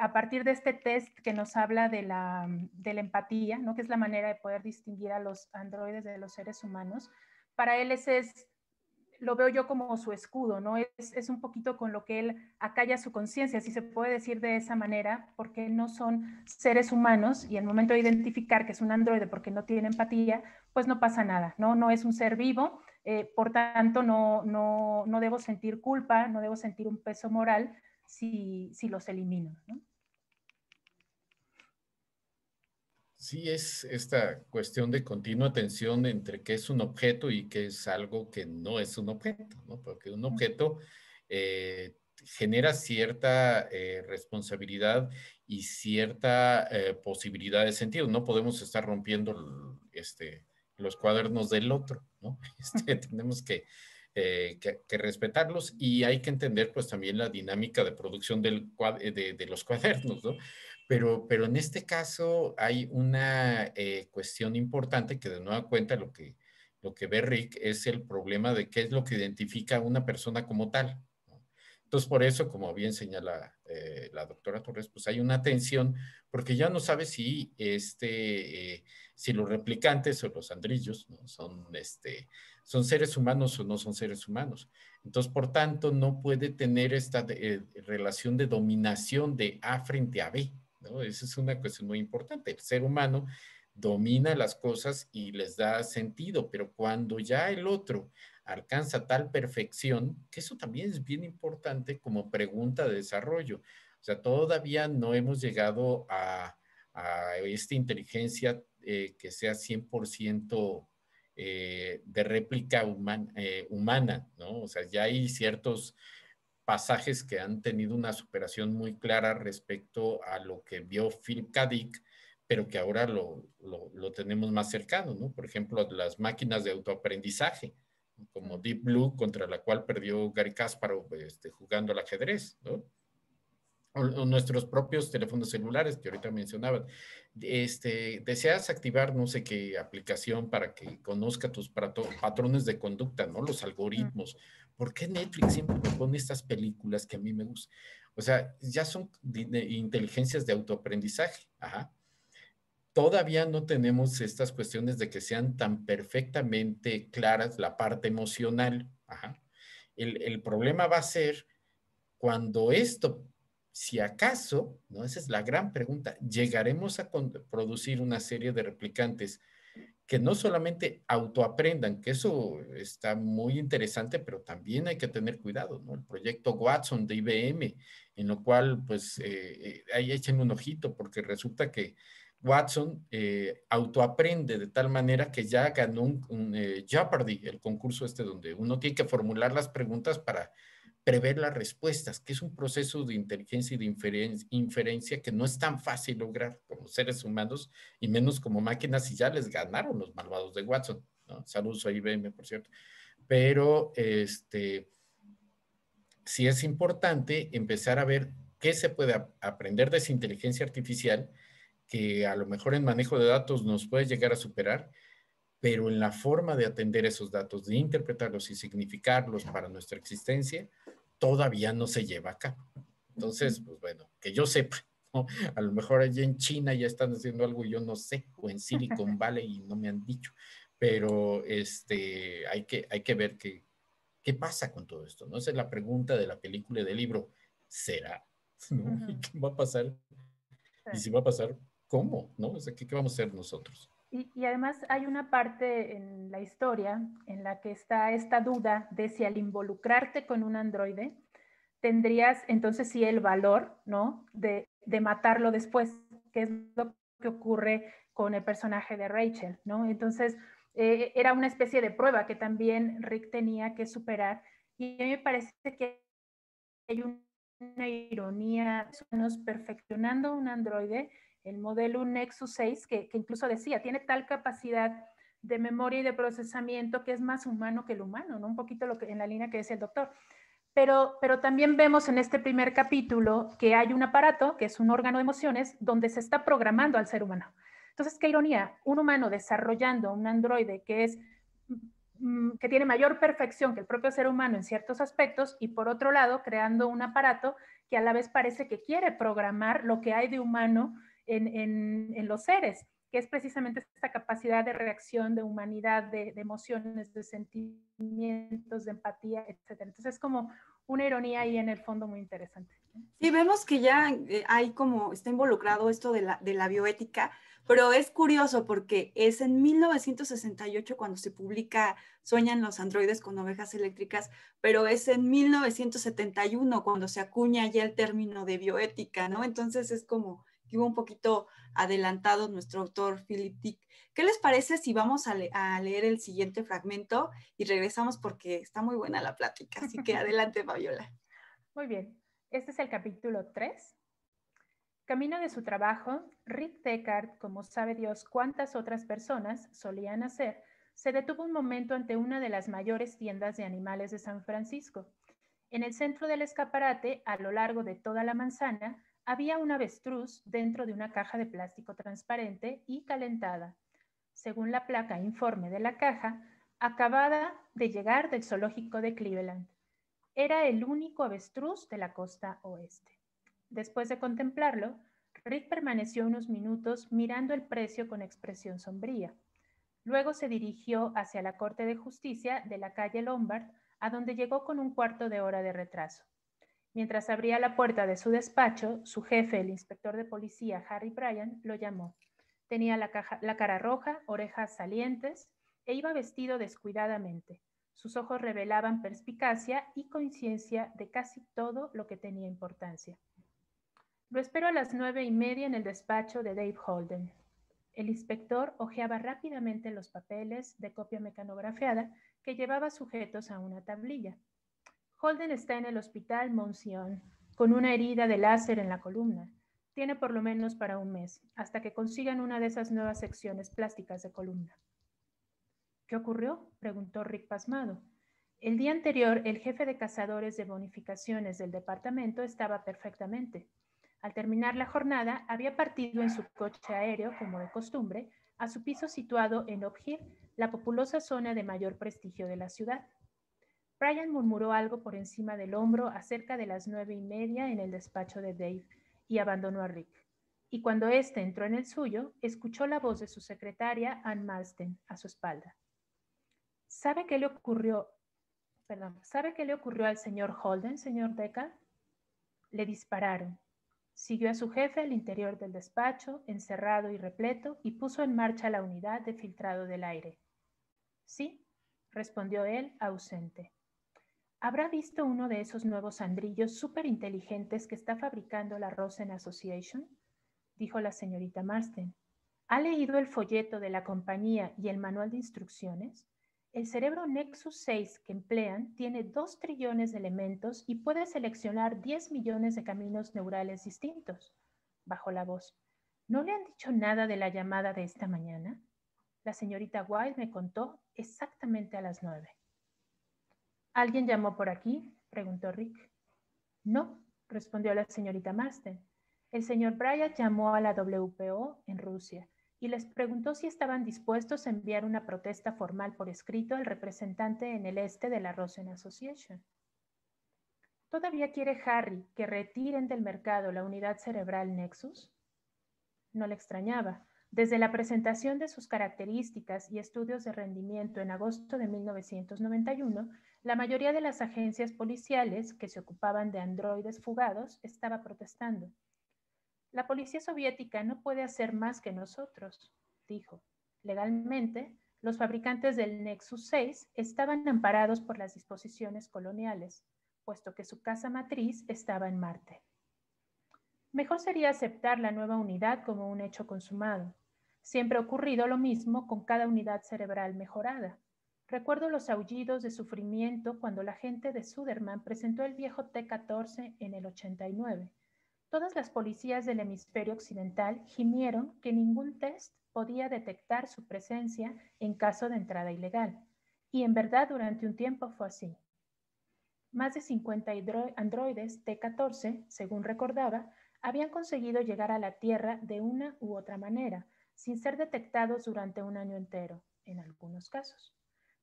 a partir de este test que nos habla de la empatía, ¿no? Que es la manera de poder distinguir a los androides de los seres humanos, para él ese es, lo veo yo como su escudo, ¿no? Es un poquito con lo que él acalla su conciencia, si se puede decir de esa manera, porque no son seres humanos y en el momento de identificar que es un androide porque no tiene empatía, pues no pasa nada, ¿no? No es un ser vivo, por tanto no debo sentir culpa, no debo sentir un peso moral si los elimino, ¿no? Sí, es esta cuestión de continua tensión entre qué es un objeto y qué es algo que no es un objeto, ¿no? Porque un objeto genera cierta responsabilidad y cierta posibilidad de sentido. No podemos estar rompiendo los cuadernos del otro, ¿no? Tenemos que respetarlos y hay que entender pues también la dinámica de producción de los cuadernos, ¿no? Pero en este caso hay una cuestión importante que de nueva cuenta lo que ve Rick es el problema de qué es lo que identifica a una persona como tal, ¿no? Entonces, por eso, como bien señala la doctora Torres, pues hay una tensión porque ya no sabe si los replicantes o los andrillos, ¿no? Son seres humanos o no son seres humanos. Entonces, por tanto, no puede tener esta relación de dominación de A frente a B, ¿no? Esa es una cuestión muy importante. El ser humano domina las cosas y les da sentido, pero cuando ya el otro alcanza tal perfección, que eso también es bien importante como pregunta de desarrollo. O sea, todavía no hemos llegado a esta inteligencia que sea 100% de réplica humana, ¿no? O sea, ya hay ciertos pasajes que han tenido una superación muy clara respecto a lo que vio Philip K. Dick, pero que ahora lo tenemos más cercano, ¿no? Por ejemplo, las máquinas de autoaprendizaje, como Deep Blue, contra la cual perdió Gary Kasparov jugando al ajedrez, ¿no? o nuestros propios teléfonos celulares que ahorita mencionaban. Deseas activar no sé qué aplicación para que conozca tus patrones de conducta, ¿no? Los algoritmos. ¿Por qué Netflix siempre me pone estas películas que a mí me gustan? O sea, ya son inteligencias de autoaprendizaje. Ajá. Todavía no tenemos estas cuestiones de que sean tan perfectamente claras la parte emocional. Ajá. El problema va a ser cuando esto, si acaso, ¿no? Esa es la gran pregunta, llegaremos a producir una serie de replicantes que no solamente autoaprendan, que eso está muy interesante, pero también hay que tener cuidado, ¿no? El proyecto Watson de IBM, en lo cual, pues, ahí echen un ojito, porque resulta que Watson autoaprende de tal manera que ya ganó un Jeopardy, el concurso este donde uno tiene que formular las preguntas para prever las respuestas, que es un proceso de inteligencia y de inferencia que no es tan fácil lograr como seres humanos y menos como máquinas y ya les ganaron los malvados de Watson, ¿no? Saludos a IBM, por cierto. Pero sí es importante empezar a ver qué se puede aprender de esa inteligencia artificial que a lo mejor en manejo de datos nos puede llegar a superar, pero en la forma de atender esos datos, de interpretarlos y significarlos para nuestra existencia, todavía no se lleva a cabo. Entonces, pues bueno, que yo sepa, ¿no? A lo mejor allí en China ya están haciendo algo y yo no sé, o en Silicon Valley y no me han dicho, pero hay que ver qué pasa con todo esto, ¿no? Esa es la pregunta de la película y del libro. ¿Será? ¿No? ¿Y qué va a pasar? Y si va a pasar, ¿cómo? ¿No? O sea, ¿qué vamos a hacer nosotros? Y además hay una parte en la historia en la que está esta duda de si al involucrarte con un androide tendrías entonces sí el valor, ¿no? De matarlo después, que es lo que ocurre con el personaje de Rachel, ¿no? Entonces era una especie de prueba que también Rick tenía que superar y a mí me parece que hay una ironía, nos perfeccionando un androide, el modelo Nexus 6, que incluso decía, tiene tal capacidad de memoria y de procesamiento que es más humano que el humano, ¿no? Un poquito lo que, en la línea que decía el doctor. Pero también vemos en este primer capítulo que hay un aparato, que es un órgano de emociones, donde se está programando al ser humano. Entonces, qué ironía, un humano desarrollando un androide que tiene mayor perfección que el propio ser humano en ciertos aspectos y por otro lado creando un aparato que a la vez parece que quiere programar lo que hay de humano en los seres, que es precisamente esta capacidad de reacción, de humanidad, de emociones, de sentimientos, de empatía, etc. Entonces es como una ironía ahí en el fondo muy interesante. Sí, vemos que ya hay como, está involucrado esto de la bioética, pero es curioso porque es en 1968 cuando se publica Sueñan los androides con ovejas eléctricas, pero es en 1971 cuando se acuña ya el término de bioética, ¿no? Entonces es como que iba un poquito adelantado nuestro autor Philip Dick. ¿Qué les parece si vamos a leer el siguiente fragmento y regresamos porque está muy buena la plática? Así que adelante, Fabiola. Muy bien, este es el capítulo 3. Camino de su trabajo, Rick Deckard, como sabe Dios cuántas otras personas solían hacer, se detuvo un momento ante una de las mayores tiendas de animales de San Francisco. En el centro del escaparate, a lo largo de toda la manzana, había un avestruz dentro de una caja de plástico transparente y calentada. Según la placa informe de la caja, acabada de llegar del zoológico de Cleveland. Era el único avestruz de la costa oeste. Después de contemplarlo, Rick permaneció unos minutos mirando el precio con expresión sombría. Luego se dirigió hacia la Corte de Justicia de la calle Lombard, a donde llegó con un cuarto de hora de retraso. Mientras abría la puerta de su despacho, su jefe, el inspector de policía Harry Bryan, lo llamó. Tenía la cara roja, orejas salientes e iba vestido descuidadamente. Sus ojos revelaban perspicacia y conciencia de casi todo lo que tenía importancia. Lo espero a las 9:30 en el despacho de Dave Holden. El inspector hojeaba rápidamente los papeles de copia mecanografiada que llevaba sujetos a una tablilla. Holden está en el hospital Mount Sion, con una herida de láser en la columna. Tiene por lo menos para un mes, hasta que consigan una de esas nuevas secciones plásticas de columna. ¿Qué ocurrió?, preguntó Rick pasmado. El día anterior, el jefe de cazadores de bonificaciones del departamento estaba perfectamente. Al terminar la jornada, había partido en su coche aéreo, como de costumbre, a su piso situado en Oak Hill, la populosa zona de mayor prestigio de la ciudad. Brian murmuró algo por encima del hombro acerca de las 9:30 en el despacho de Dave y abandonó a Rick. Y cuando éste entró en el suyo, escuchó la voz de su secretaria, Ann Marsden, a su espalda. ¿Sabe qué le ocurrió al señor Holden, señor Decker? Le dispararon. Siguió a su jefe al interior del despacho, encerrado y repleto, y puso en marcha la unidad de filtrado del aire. Sí, respondió él, ausente. ¿Habrá visto uno de esos nuevos andrillos súper inteligentes que está fabricando la Rosen Association? Dijo la señorita Marsden. ¿Ha leído el folleto de la compañía y el manual de instrucciones? El cerebro Nexus 6 que emplean tiene 2 trillones de elementos y puede seleccionar 10 millones de caminos neurales distintos. Bajó la voz. ¿No le han dicho nada de la llamada de esta mañana? La señorita Wilde me contó exactamente a las 9. ¿Alguien llamó por aquí?, preguntó Rick. No, respondió la señorita Marsden. El señor Bryant llamó a la WPO en Rusia y les preguntó si estaban dispuestos a enviar una protesta formal por escrito al representante en el este de la Rosen Association. ¿Todavía quiere Harry que retiren del mercado la unidad cerebral Nexus? No le extrañaba. Desde la presentación de sus características y estudios de rendimiento en agosto de 1991, la mayoría de las agencias policiales que se ocupaban de androides fugados estaba protestando. La policía soviética no puede hacer más que nosotros, dijo. Legalmente, los fabricantes del Nexus 6 estaban amparados por las disposiciones coloniales, puesto que su casa matriz estaba en Marte. Mejor sería aceptar la nueva unidad como un hecho consumado. Siempre ha ocurrido lo mismo con cada unidad cerebral mejorada. Recuerdo los aullidos de sufrimiento cuando la gente de Suderman presentó el viejo T-14 en el 89. Todas las policías del hemisferio occidental gimieron que ningún test podía detectar su presencia en caso de entrada ilegal. Y en verdad durante un tiempo fue así. Más de 50 androides T-14, según recordaba, habían conseguido llegar a la Tierra de una u otra manera, sin ser detectados durante un año entero, en algunos casos.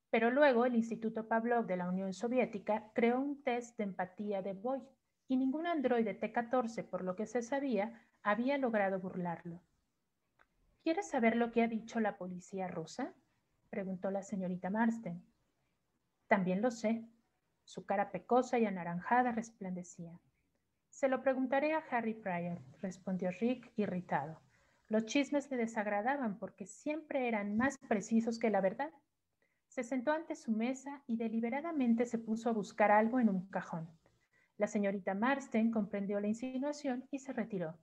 Pero luego el Instituto Pavlov de la Unión Soviética creó un test de empatía de Boy, y ningún androide T-14, por lo que se sabía, había logrado burlarlo. ¿Quieres saber lo que ha dicho la policía rusa?, preguntó la señorita Marsden. También lo sé. Su cara pecosa y anaranjada resplandecía. Se lo preguntaré a Harry Pryor, respondió Rick, irritado. Los chismes le desagradaban porque siempre eran más precisos que la verdad. Se sentó ante su mesa y deliberadamente se puso a buscar algo en un cajón. La señorita Marsden comprendió la insinuación y se retiró.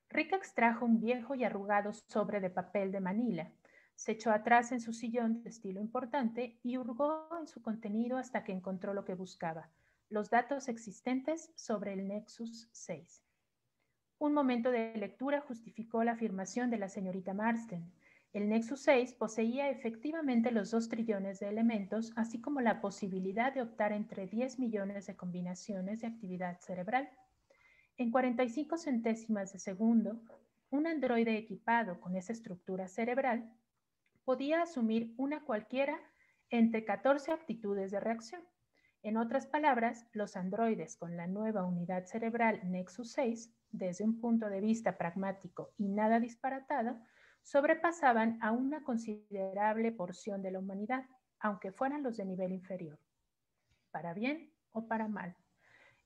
Rick extrajo un viejo y arrugado sobre de papel de Manila. Se echó atrás en su sillón de estilo importante y hurgó en su contenido hasta que encontró lo que buscaba, los datos existentes sobre el Nexus 6. Un momento de lectura justificó la afirmación de la señorita Marsden. El Nexus 6 poseía efectivamente los 2 trillones de elementos, así como la posibilidad de optar entre 10 millones de combinaciones de actividad cerebral. En 45 centésimas de segundo, un androide equipado con esa estructura cerebral podía asumir una cualquiera entre 14 actitudes de reacción. En otras palabras, los androides con la nueva unidad cerebral Nexus 6, desde un punto de vista pragmático y nada disparatado, sobrepasaban a una considerable porción de la humanidad, aunque fueran los de nivel inferior, para bien o para mal.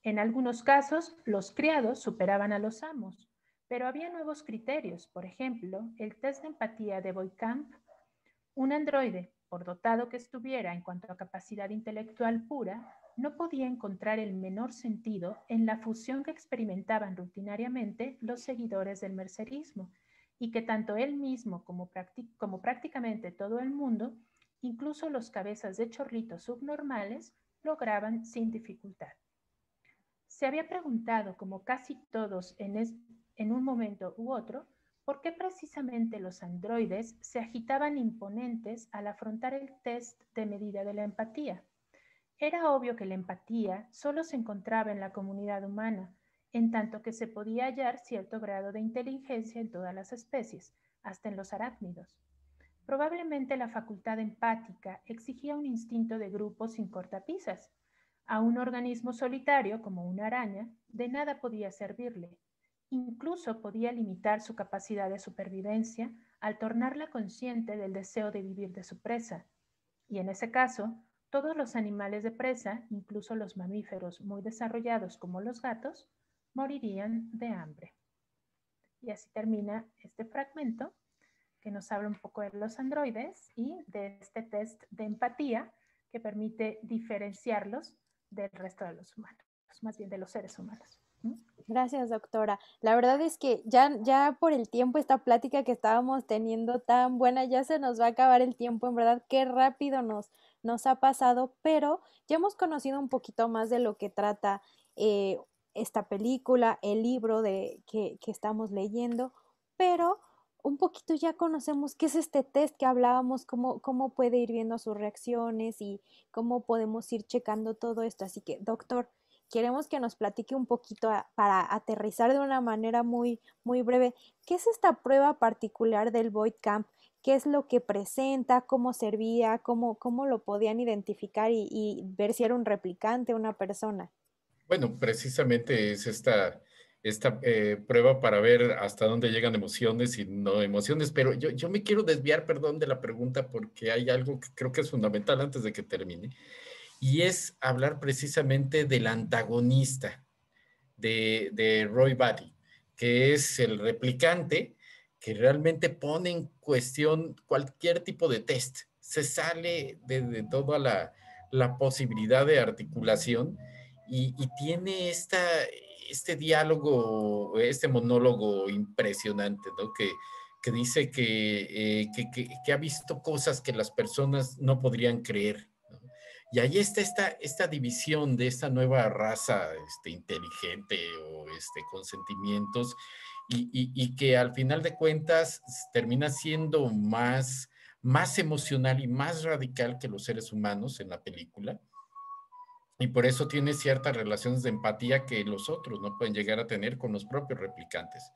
En algunos casos, los criados superaban a los amos, pero había nuevos criterios. Por ejemplo, el test de empatía de Boykamp. Un androide, por dotado que estuviera en cuanto a capacidad intelectual pura, no podía encontrar el menor sentido en la fusión que experimentaban rutinariamente los seguidores del mercerismo, y que tanto él mismo como prácticamente todo el mundo, incluso los cabezas de chorritos subnormales, lograban sin dificultad. Se había preguntado, como casi todos en un momento u otro, ¿por qué precisamente los androides se agitaban imponentes al afrontar el test de medida de la empatía? Era obvio que la empatía solo se encontraba en la comunidad humana, en tanto que se podía hallar cierto grado de inteligencia en todas las especies, hasta en los arácnidos. Probablemente la facultad empática exigía un instinto de grupo sin cortapisas. A un organismo solitario, como una araña, de nada podía servirle. Incluso podía limitar su capacidad de supervivencia al tornarla consciente del deseo de vivir de su presa. Y en ese caso, todos los animales de presa, incluso los mamíferos muy desarrollados como los gatos, morirían de hambre. Y así termina este fragmento que nos habla un poco de los androides y de este test de empatía que permite diferenciarlos del resto de los humanos, más bien de los seres humanos. Gracias, doctora. La verdad es que ya por el tiempo, esta plática que estábamos teniendo tan buena, ya se nos va a acabar el tiempo, en verdad, qué rápido nos ha pasado, pero ya hemos conocido un poquito más de lo que trata esta película, el libro que estamos leyendo, pero un poquito ya conocemos qué es este test que hablábamos, cómo puede ir viendo sus reacciones y cómo podemos ir checando todo esto. Así que, doctor, queremos que nos platique un poquito para aterrizar de una manera muy, muy breve. ¿Qué es esta prueba particular del Void Camp? ¿Qué es lo que presenta? ¿Cómo servía? ¿Cómo lo podían identificar y ver si era un replicante o una persona? Bueno, precisamente es esta prueba para ver hasta dónde llegan emociones y no emociones, pero yo me quiero desviar, perdón, de la pregunta porque hay algo que creo que es fundamental antes de que termine, y es hablar precisamente del antagonista de Roy Batty, que es el replicante que realmente pone en cuestión cualquier tipo de test. Se sale de toda la posibilidad de articulación y tiene este diálogo, este monólogo impresionante, ¿no? Que dice que ha visto cosas que las personas no podrían creer, ¿no? Y ahí está esta división de esta nueva raza inteligente o con sentimientos y que al final de cuentas termina siendo más emocional y más radical que los seres humanos en la película. Y por eso tiene ciertas relaciones de empatía que los otros no pueden llegar a tener con los propios replicantes.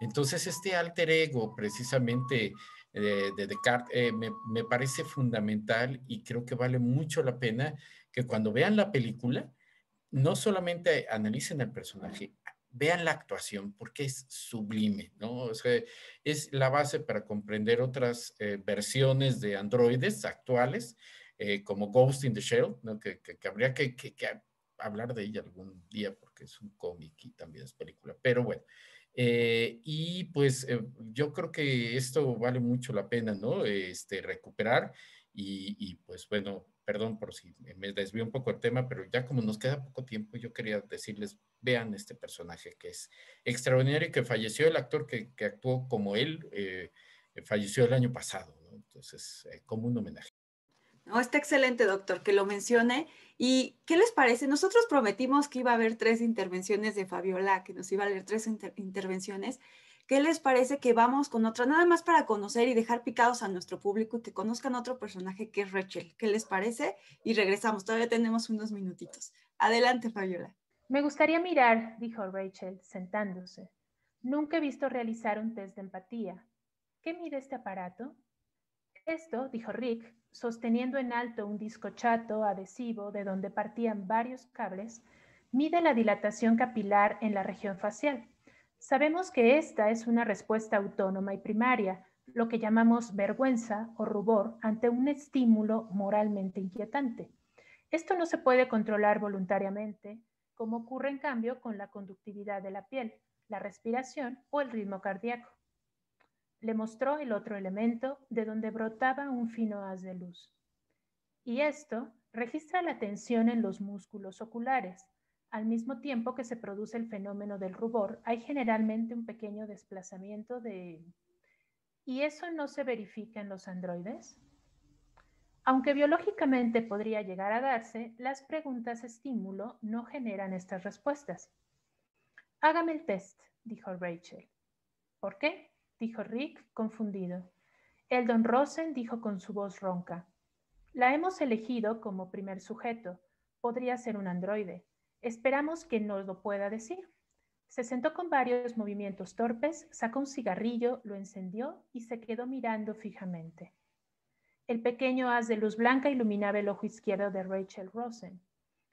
Entonces, este alter ego, precisamente de Descartes, me parece fundamental y creo que vale mucho la pena que cuando vean la película, no solamente analicen el personaje, vean la actuación, porque es sublime, ¿no? O sea, es la base para comprender otras versiones de androides actuales, como Ghost in the Shell, ¿no? Que habría que hablar de ella algún día, porque es un cómic y también es película, pero bueno. Y pues yo creo que esto vale mucho la pena, ¿no? Recuperar y pues bueno, perdón por si me desvío un poco el tema, pero ya como nos queda poco tiempo, yo quería decirles, vean este personaje que es extraordinario y que falleció el actor que actuó como él, falleció el año pasado, ¿no? Entonces, como un homenaje. No, está excelente, doctor, que lo mencione. ¿Y qué les parece? Nosotros prometimos que iba a haber 3 intervenciones de Fabiola, que nos iba a leer 3 intervenciones. ¿Qué les parece que vamos con otra? Nada más para conocer y dejar picados a nuestro público y que conozcan otro personaje que es Rachel. ¿Qué les parece? Y regresamos, todavía tenemos unos minutitos. Adelante, Fabiola. Me gustaría mirar, dijo Rachel, sentándose. Nunca he visto realizar un test de empatía. ¿Qué mide este aparato? Esto, dijo Rick, sosteniendo en alto un disco chato adhesivo de donde partían varios cables, mide la dilatación capilar en la región facial. Sabemos que esta es una respuesta autónoma y primaria, lo que llamamos vergüenza o rubor ante un estímulo moralmente inquietante. Esto no se puede controlar voluntariamente, como ocurre en cambio con la conductividad de la piel, la respiración o el ritmo cardíaco. Le mostró el otro elemento de donde brotaba un fino haz de luz. Y esto registra la tensión en los músculos oculares. Al mismo tiempo que se produce el fenómeno del rubor, hay generalmente un pequeño desplazamiento de... ¿Y eso no se verifica en los androides? Aunque biológicamente podría llegar a darse, las preguntas estímulo no generan estas respuestas. Hágame el test, dijo Rachel. ¿Por qué? Dijo Rick, confundido. Eldon Rosen dijo con su voz ronca. La hemos elegido como primer sujeto. Podría ser un androide. Esperamos que nos lo pueda decir. Se sentó con varios movimientos torpes, sacó un cigarrillo, lo encendió y se quedó mirando fijamente. El pequeño haz de luz blanca iluminaba el ojo izquierdo de Rachel Rosen.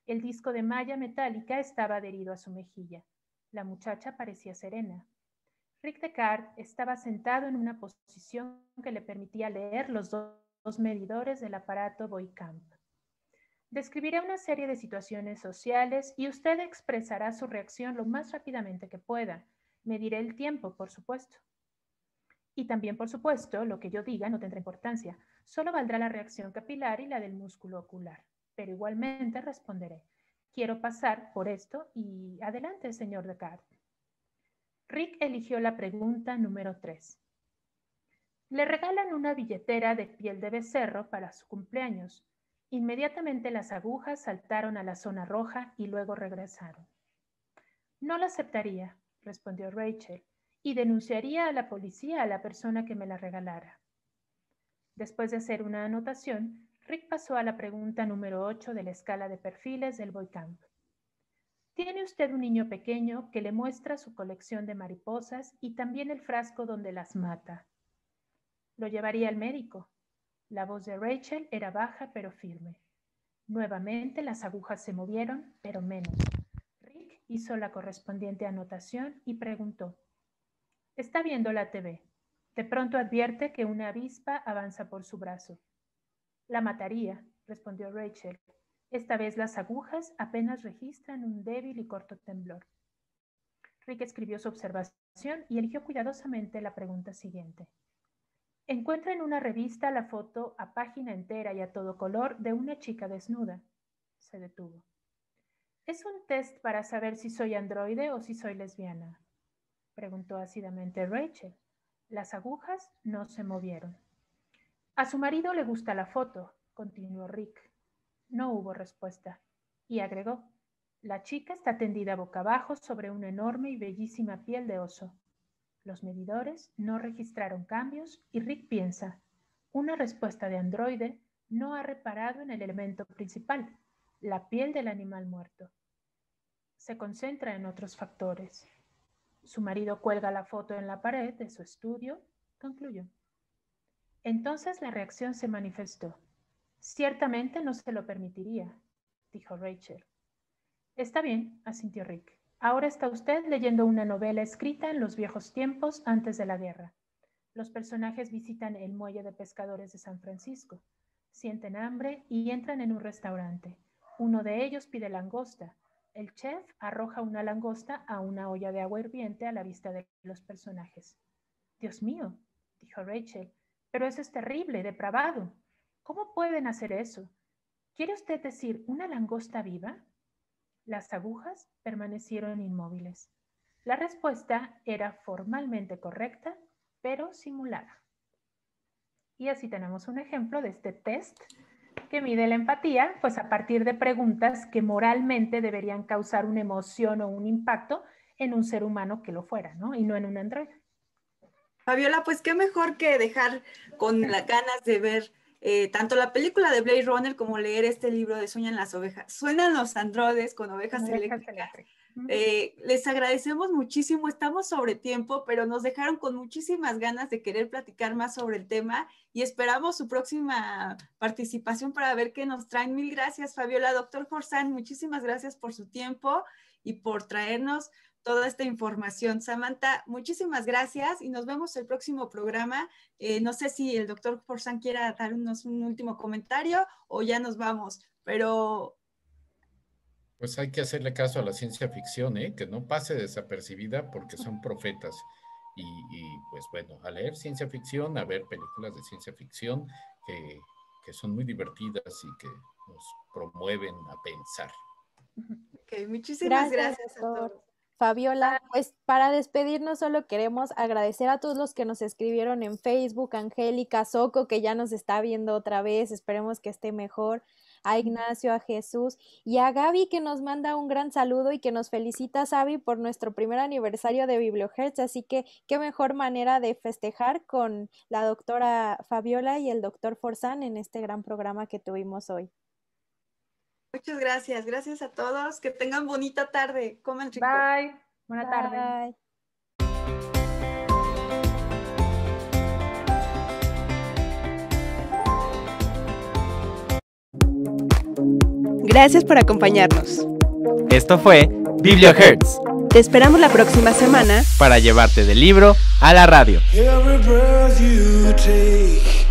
El disco de malla metálica estaba adherido a su mejilla. La muchacha parecía serena. Rick Descartes estaba sentado en una posición que le permitía leer los dos medidores del aparato Voicamp. Describiré una serie de situaciones sociales y usted expresará su reacción lo más rápidamente que pueda. Mediré el tiempo, por supuesto. Y también, por supuesto, lo que yo diga no tendrá importancia. Solo valdrá la reacción capilar y la del músculo ocular. Pero igualmente responderé. Quiero pasar por esto y adelante, señor Descartes. Rick eligió la pregunta número 3. Le regalan una billetera de piel de becerro para su cumpleaños. Inmediatamente las agujas saltaron a la zona roja y luego regresaron. No la aceptaría, respondió Rachel, y denunciaría a la policía a la persona que me la regalara. Después de hacer una anotación, Rick pasó a la pregunta número 8 de la escala de perfiles del Voicamp. Tiene usted un niño pequeño que le muestra su colección de mariposas y también el frasco donde las mata. Lo llevaría al médico. La voz de Rachel era baja pero firme. Nuevamente las agujas se movieron, pero menos. Rick hizo la correspondiente anotación y preguntó. Está viendo la TV. De pronto advierte que una avispa avanza por su brazo. La mataría, respondió Rachel. Esta vez las agujas apenas registran un débil y corto temblor. Rick escribió su observación y eligió cuidadosamente la pregunta siguiente. Encuentra en una revista la foto a página entera y a todo color de una chica desnuda. Se detuvo. ¿Es un test para saber si soy androide o si soy lesbiana?, preguntó ácidamente Rachel. Las agujas no se movieron. A su marido le gusta la foto, continuó Rick. No hubo respuesta. Y agregó, la chica está tendida boca abajo sobre una enorme y bellísima piel de oso. Los medidores no registraron cambios y Rick piensa, una respuesta de androide no ha reparado en el elemento principal, la piel del animal muerto. Se concentra en otros factores. Su marido cuelga la foto en la pared de su estudio, concluyó. Entonces la reacción se manifestó. Ciertamente no se lo permitiría, dijo Rachel. Está bien, asintió Rick. Ahora está usted leyendo una novela escrita en los viejos tiempos antes de la guerra. Los personajes visitan el muelle de pescadores de San Francisco, sienten hambre y entran en un restaurante. Uno de ellos pide langosta. El chef arroja una langosta a una olla de agua hirviente a la vista de los personajes. Dios mío, dijo Rachel, pero eso es terrible, depravado. ¿Cómo pueden hacer eso? ¿Quiere usted decir una langosta viva? Las agujas permanecieron inmóviles. La respuesta era formalmente correcta, pero simulada. Y así tenemos un ejemplo de este test que mide la empatía, pues a partir de preguntas que moralmente deberían causar una emoción o un impacto en un ser humano que lo fuera, ¿no? Y no en un androide. Fabiola, pues qué mejor que dejar con las ganas de ver tanto la película de Blade Runner como leer este libro de Sueñan las ovejas. Suenan los androides con ovejas eléctricas. Les agradecemos muchísimo, estamos sobre tiempo, pero nos dejaron con muchísimas ganas de querer platicar más sobre el tema y esperamos su próxima participación para ver qué nos traen. Mil gracias, Fabiola. Doctor Forzán, muchísimas gracias por su tiempo y por traernos toda esta información. Samantha, muchísimas gracias y nos vemos el próximo programa. No sé si el doctor Forzán quiera darnos un último comentario o ya nos vamos, pero... Pues hay que hacerle caso a la ciencia ficción, que no pase desapercibida porque son profetas. Y pues bueno, a leer ciencia ficción, a ver películas de ciencia ficción que son muy divertidas y que nos promueven a pensar. Okay, muchísimas gracias a todos. Fabiola, pues para despedirnos solo queremos agradecer a todos los que nos escribieron en Facebook, Angélica, Soco, que ya nos está viendo otra vez, esperemos que esté mejor, a Ignacio, a Jesús y a Gaby que nos manda un gran saludo y que nos felicita, Sabi, por nuestro primer aniversario de BiblioHertz, así que qué mejor manera de festejar con la doctora Fabiola y el doctor Forzán en este gran programa que tuvimos hoy. Muchas gracias, gracias a todos, que tengan bonita tarde, coman rico. Bye. Buena tarde. Gracias por acompañarnos. Esto fue BiblioHertz. Te esperamos la próxima semana para llevarte del libro a la radio. Every breath you take